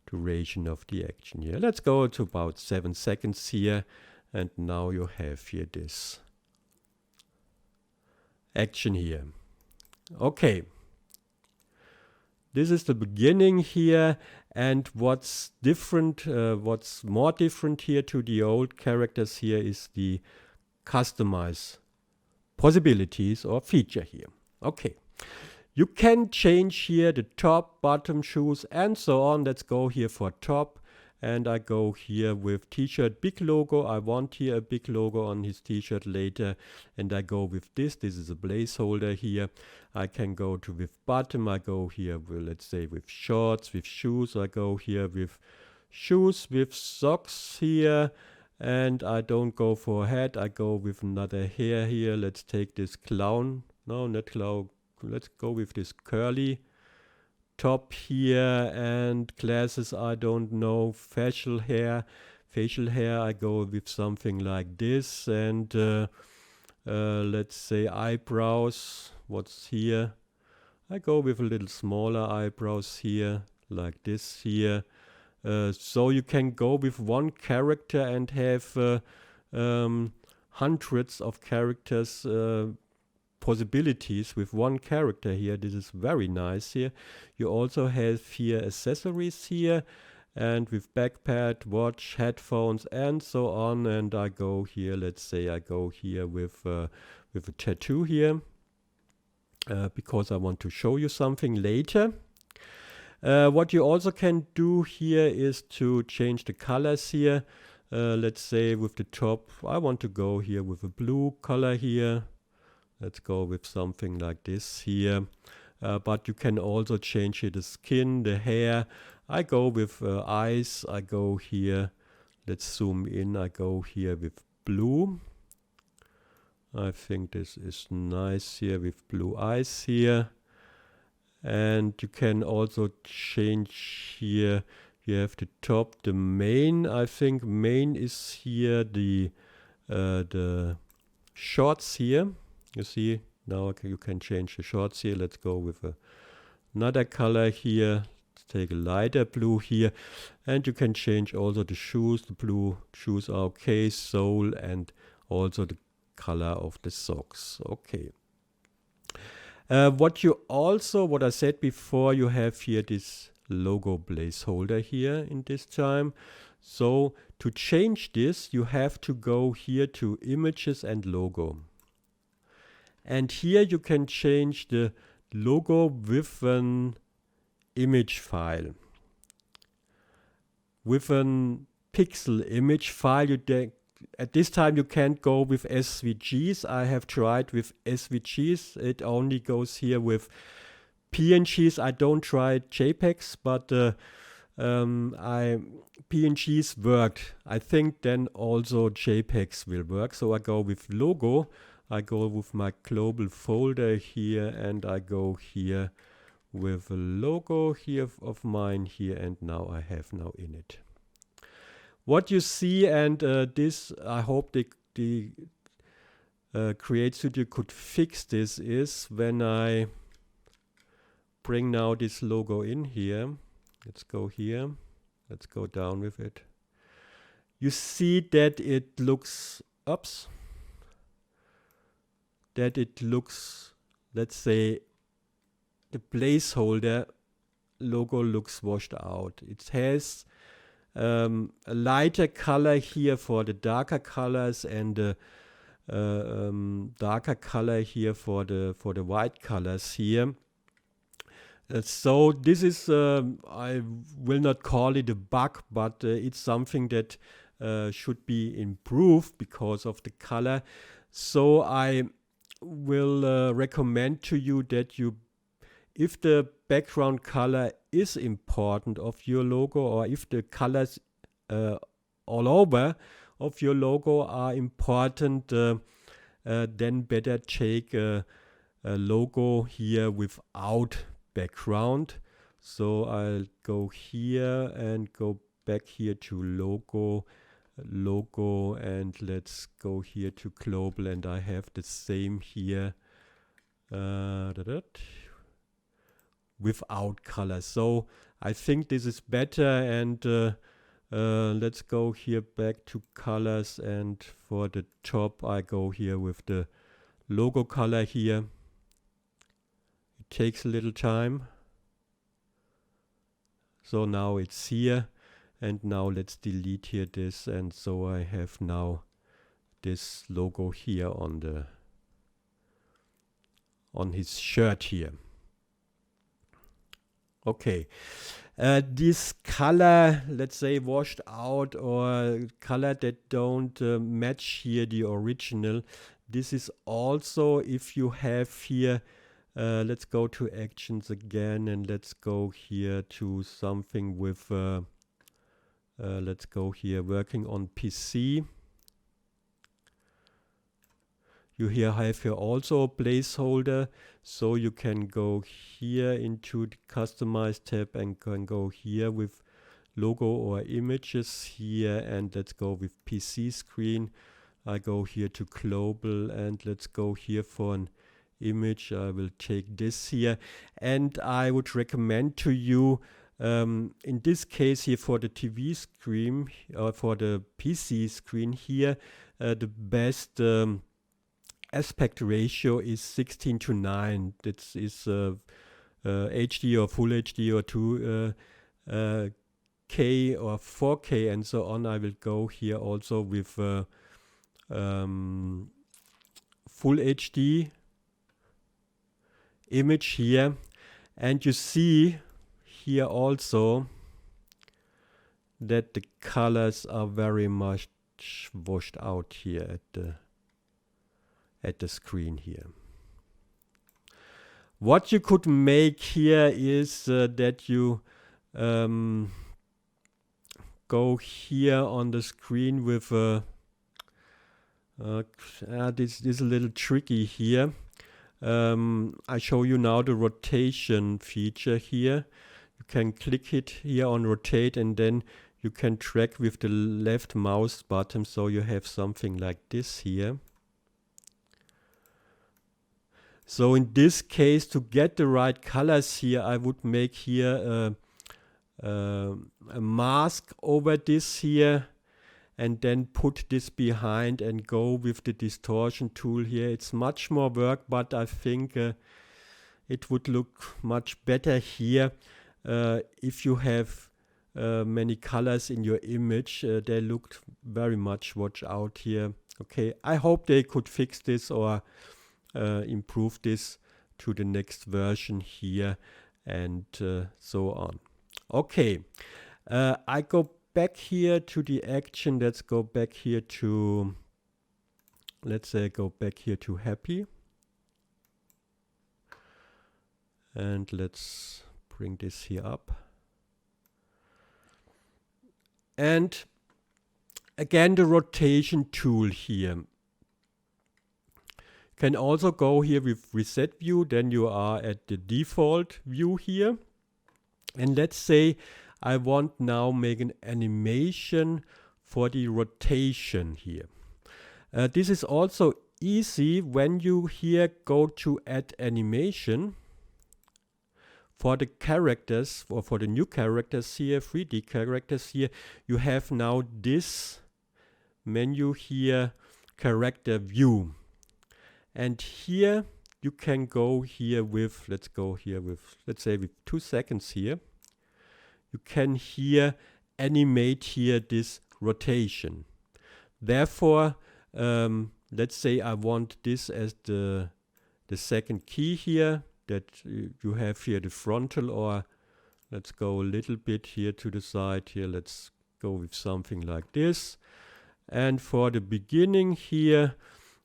duration of the action here. Let's go to about 7 seconds here, and now you have here this action here. Okay, this is the beginning here, and what's different, what's more different here to the old characters here is the customize possibilities or feature here. Okay, you can change here the top, bottom, shoes and so on. Let's go here for top, and I go here with t-shirt big logo. I want here a big logo on his t-shirt later, and I go with this. This is a placeholder here. I can go to with bottom. I go here with, let's say, with shorts, with shoes. I go here with shoes, with socks here, and I don't go for a hat. I go with another hair here. Let's take this clown. No, not clown. Let's go with this curly top here, and glasses, I don't know. Facial hair, I go with something like this, and let's say eyebrows. What's here? I go with a little smaller eyebrows here, like this here. So you can go with one character and have hundreds of characters possibilities with one character here. This is very nice here. You also have here accessories here, and with backpack, watch, headphones and so on. And I go here, let's say I go here with a tattoo here, because I want to show you something later. What you also can do here is to change the colors here. Let's say with the top, I want to go here with a blue color here. Let's go with something like this here. But you can also change here the skin, the hair. I go with eyes. I go here. Let's zoom in. I go here with blue. I think this is nice here with blue eyes here. And you can also change here. You have the top, the main. I think main is here the shorts here. You see now you can change the shorts here. Let's go with another color here. Let's take a lighter blue here, and you can change also the shoes. The blue shoes are okay, sole, and also the color of the socks. Okay. What I said before, you have here this logo placeholder here in this time. So to change this, you have to go here to images and logo. And here you can change the logo with an image file. With an pixel image file, at this time you can't go with SVGs. I have tried with SVGs. It only goes here with PNGs. I don't try JPEGs, but PNGs worked. I think then also JPEGs will work. So I go with logo. I go with my global folder here, and I go here with a logo here of mine here, and now I have now in it. What you see, and this, I hope the CreateStudio could fix this, is when I bring now this logo in here. Let's go here. Let's go down with it. You see that it looks, let's say, the placeholder logo looks washed out. It has a lighter color here for the darker colors, and a darker color here for the white colors here. So this is, I will not call it a bug, but it's something that should be improved because of the color. So I will recommend to you that if the background color is important of your logo, or if the colors all over of your logo are important, then better take a logo here without background. So I'll go here and go back here to logo, and let's go here to global, and I have the same here without color. So I think this is better, and let's go here back to colors, and for the top I go here with the logo color here. It takes a little time. So now it's here, and now let's delete here this, and so I have now this logo here on his shirt here. Okay, this color, let's say washed out, or color that don't match here the original, this is also, if you have here, let's go to actions again, and let's go here to something with, let's go here working on PC. You here have here also a placeholder, so you can go here into the customize tab and can go here with logo or images here, and let's go with PC screen. I go here to global, and let's go here for an image. I will take this here, and I would recommend to you in this case here for the TV screen or for the PC screen here, the best aspect ratio is 16:9. That is HD or full HD or 2K or 4K and so on. I will go here also with full HD image here, and you see here also that the colors are very much washed out here at the screen here. What you could make here is that you go here on the screen with this is a little tricky here. I show you now the rotation feature here. You can click it here on rotate, and then you can drag with the left mouse button, so you have something like this here. So in this case, to get the right colors here, I would make here a mask over this here, and then put this behind and go with the distortion tool here. It's much more work, but I think it would look much better here. If you have many colors in your image, they look very much watch out here. Okay, I hope they could fix this or improve this to the next version here, and so on. Okay, I go back here to the action. Let's go back here to, let's say, go back here to happy. And let's bring this here up. And again, the rotation tool here. Can also go here with reset view, then you are at the default view here. And let's say I want now make an animation for the rotation here. This is also easy when you here go to add animation for the characters, or for the new characters here, 3D characters here. You have now this menu here, character view. And here you can go here with, let's go here with, let's say with 2 seconds here. You can here animate here this rotation. Therefore, let's say I want this as the second key here, that you have here the frontal, or let's go a little bit here to the side here. Let's go with something like this. And for the beginning here,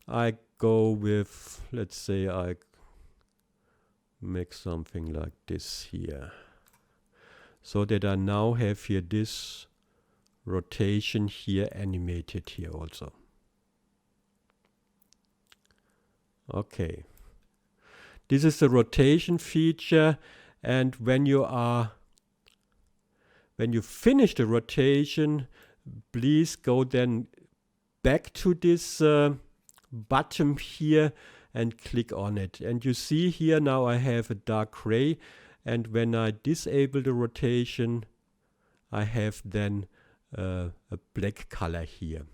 I go with, let's say I make something like this here, so that I now have here this rotation here animated here also. Okay, this is the rotation feature, and when you finish the rotation, please go then back to this button here and click on it. And you see here now I have a dark gray, and when I disable the rotation, I have then a black color here.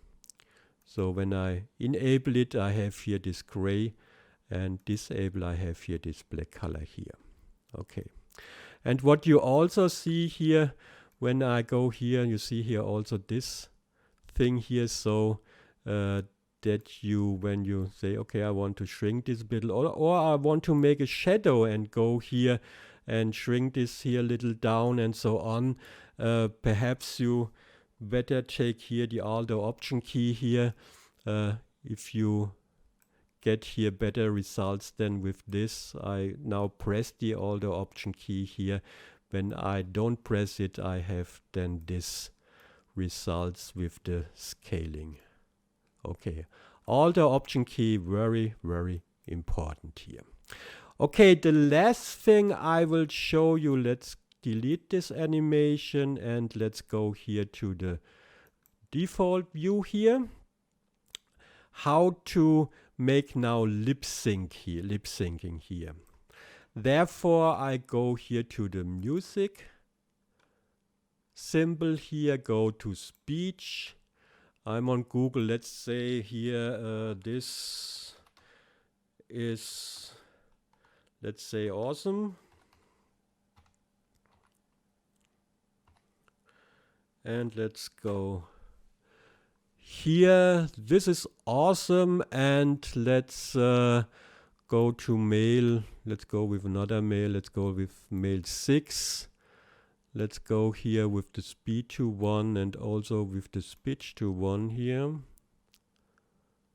So when I enable it, I have here this gray, and disable, I have here this black color here. Okay. And what you also see here, when I go here, you see here also this thing here, so that you, when you say, okay, I want to shrink this a bit, or I want to make a shadow and go here and shrink this here a little down and so on, perhaps you better take here the Auto-Option key here, if you get here better results than with this. I now press the Auto-Option key here. When I don't press it, I have then this results with the scaling. Okay, Auto-Option key, very, very important here. Okay, the last thing I will show you, let's delete this animation and let's go here to the default view here. How to make now lip syncing here. Therefore, I go here to the music symbol here, go to speech. I'm on Google. Let's say here this is, let's say, awesome. And let's go here. This is awesome. And let's go to mail. Let's go with another mail. Let's go with mail 6. Let's go here with the speed to 1 and also with the speech to 1 here.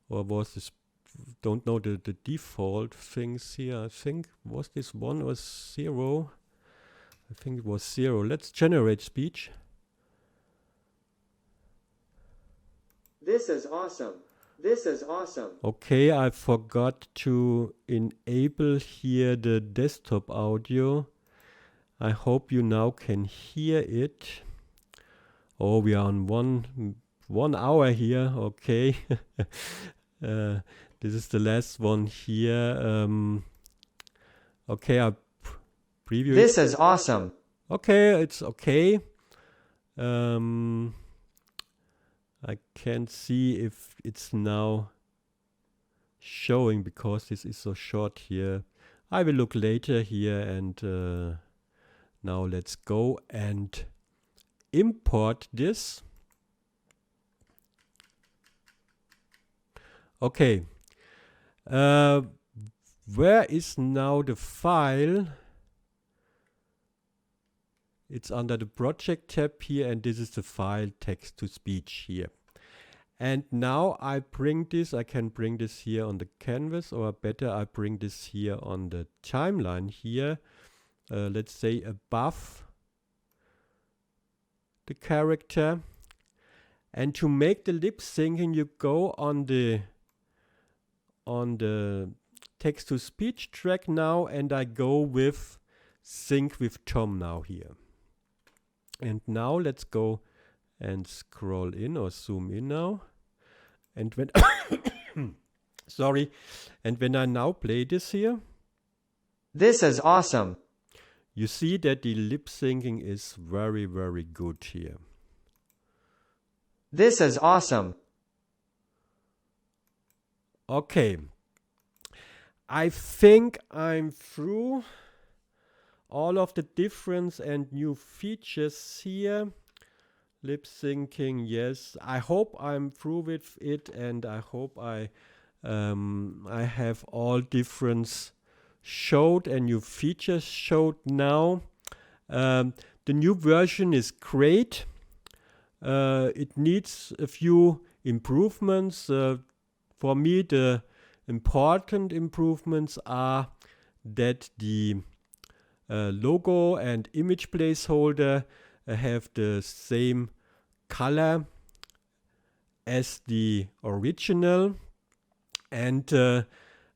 Or was this, don't know the default things here. I think, was this 1 or 0? I think it was 0. Let's generate speech. This is awesome. This is awesome. Okay, I forgot to enable here the desktop audio. I hope you now can hear it. Oh, we are on one hour here. Okay. This is the last one here. Okay, I preview it. This is awesome. Okay, it's okay. I can't see if it's now showing because this is so short here. I will look later here, and now let's go and import this. Okay. Where is now the file? It's under the project tab here, and this is the file text to speech here. And now I bring this, I can bring this here on the canvas, or better I bring this here on the timeline here. Let's say above the character. And to make the lip syncing, you go on the text to speech track now, and I go with sync with Tom now here. And now let's go and scroll in or zoom in now. And when sorry, and when I now play this here, This is awesome. you see that the lip syncing is very, very good here. This is awesome. Okay. I think I'm through all of the different and new features here. Lip syncing, yes. I hope I'm through with it, and I hope I have all difference showed and new features showed now. The new version is great. It needs a few improvements. For me, the important improvements are that the logo and image placeholder have the same color as the original. And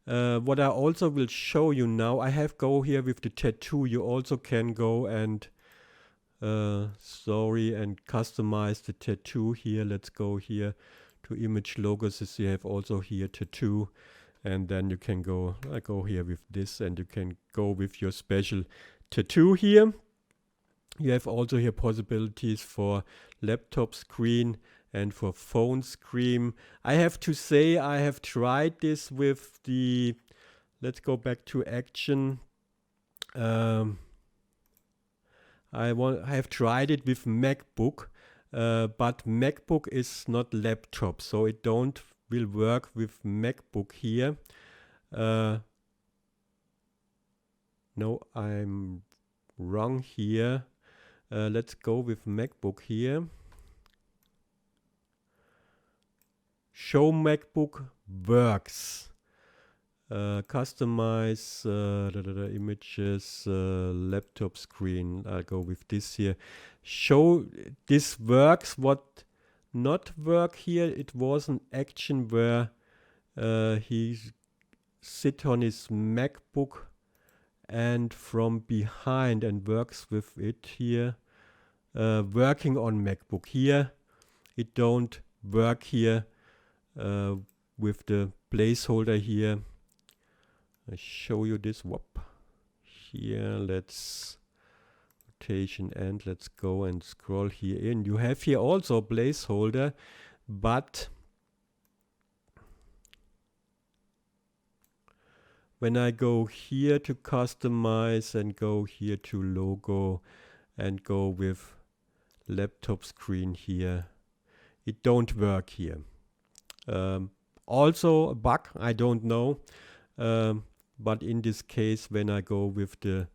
what I also will show you now, I have go here with the tattoo. You also can go and and customize the tattoo here. Let's go here to image logos. As you have also here tattoo, and then you can go. I go here with this, and you can go with your special tattoo here. You have also here possibilities for laptop screen and for phone screen. I have to say I have tried this with the, let's go back to action. I have tried it with MacBook, but MacBook is not laptop, so it will work with MacBook here. No, I'm wrong here. Let's go with MacBook here. Show MacBook works. Customize images, laptop screen. I'll go with this here. Show this works. What not work here? It was an action where he sit on his MacBook and from behind and works with it here. Working on MacBook here. It don't work here with the placeholder here. I show you this. Whoop. Here, let's rotation and let's go and scroll here in. You have here also a placeholder, but when I go here to customize and go here to logo and go with laptop screen here, it don't work here. Also a bug, I don't know. But in this case, when I go with the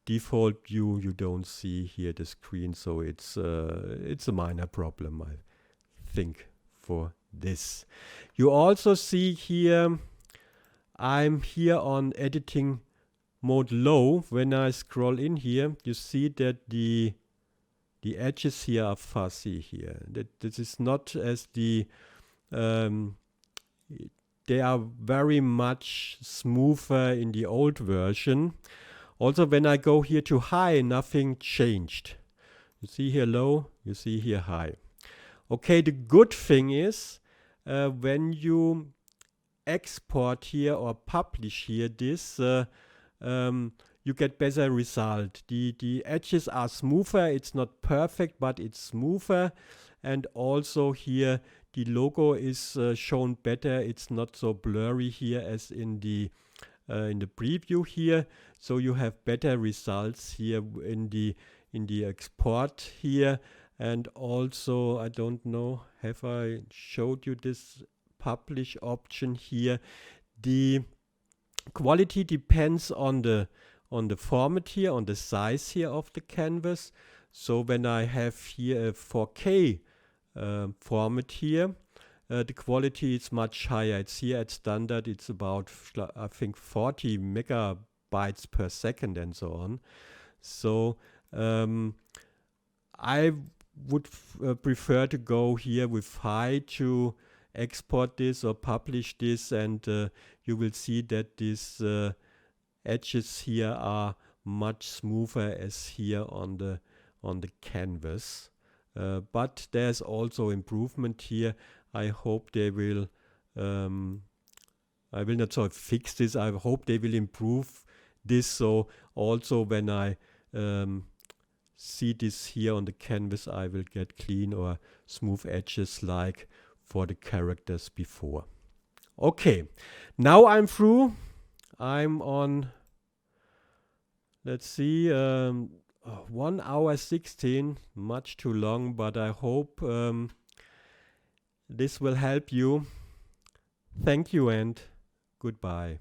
default view, you don't see here the screen. So it's a minor problem, I think, for this. You also see here, I'm here on editing mode low. When I scroll in here, you see that the edges here are fuzzy here. This is not as the they are very much smoother in the old version. Also, when I go here to high, nothing changed. You see here low, you see here high. Okay, the good thing is when you export here or publish here this, you get better result. The edges are smoother. It's not perfect, but it's smoother. And also here the logo is shown better. It's not so blurry here as in the preview here. So you have better results here in the export here. And also, I don't know, have I showed you this publish option here? The quality depends on the format here, on the size here of the canvas. So when I have here a 4K format here, the quality is much higher. It's here at standard, it's about, I think, 40 megabytes per second and so on. So I would prefer to go here with high to export this or publish this, and you will see that these edges here are much smoother as here on the canvas. But there's also improvement here. I hope they will I will not sort of fix this. I hope they will improve this, so also when I see this here on the canvas, I will get clean or smooth edges like for the characters before. Okay, now I'm through. I'm on, let's see, 1 hour 16, much too long, but I hope this will help you. Thank you and goodbye.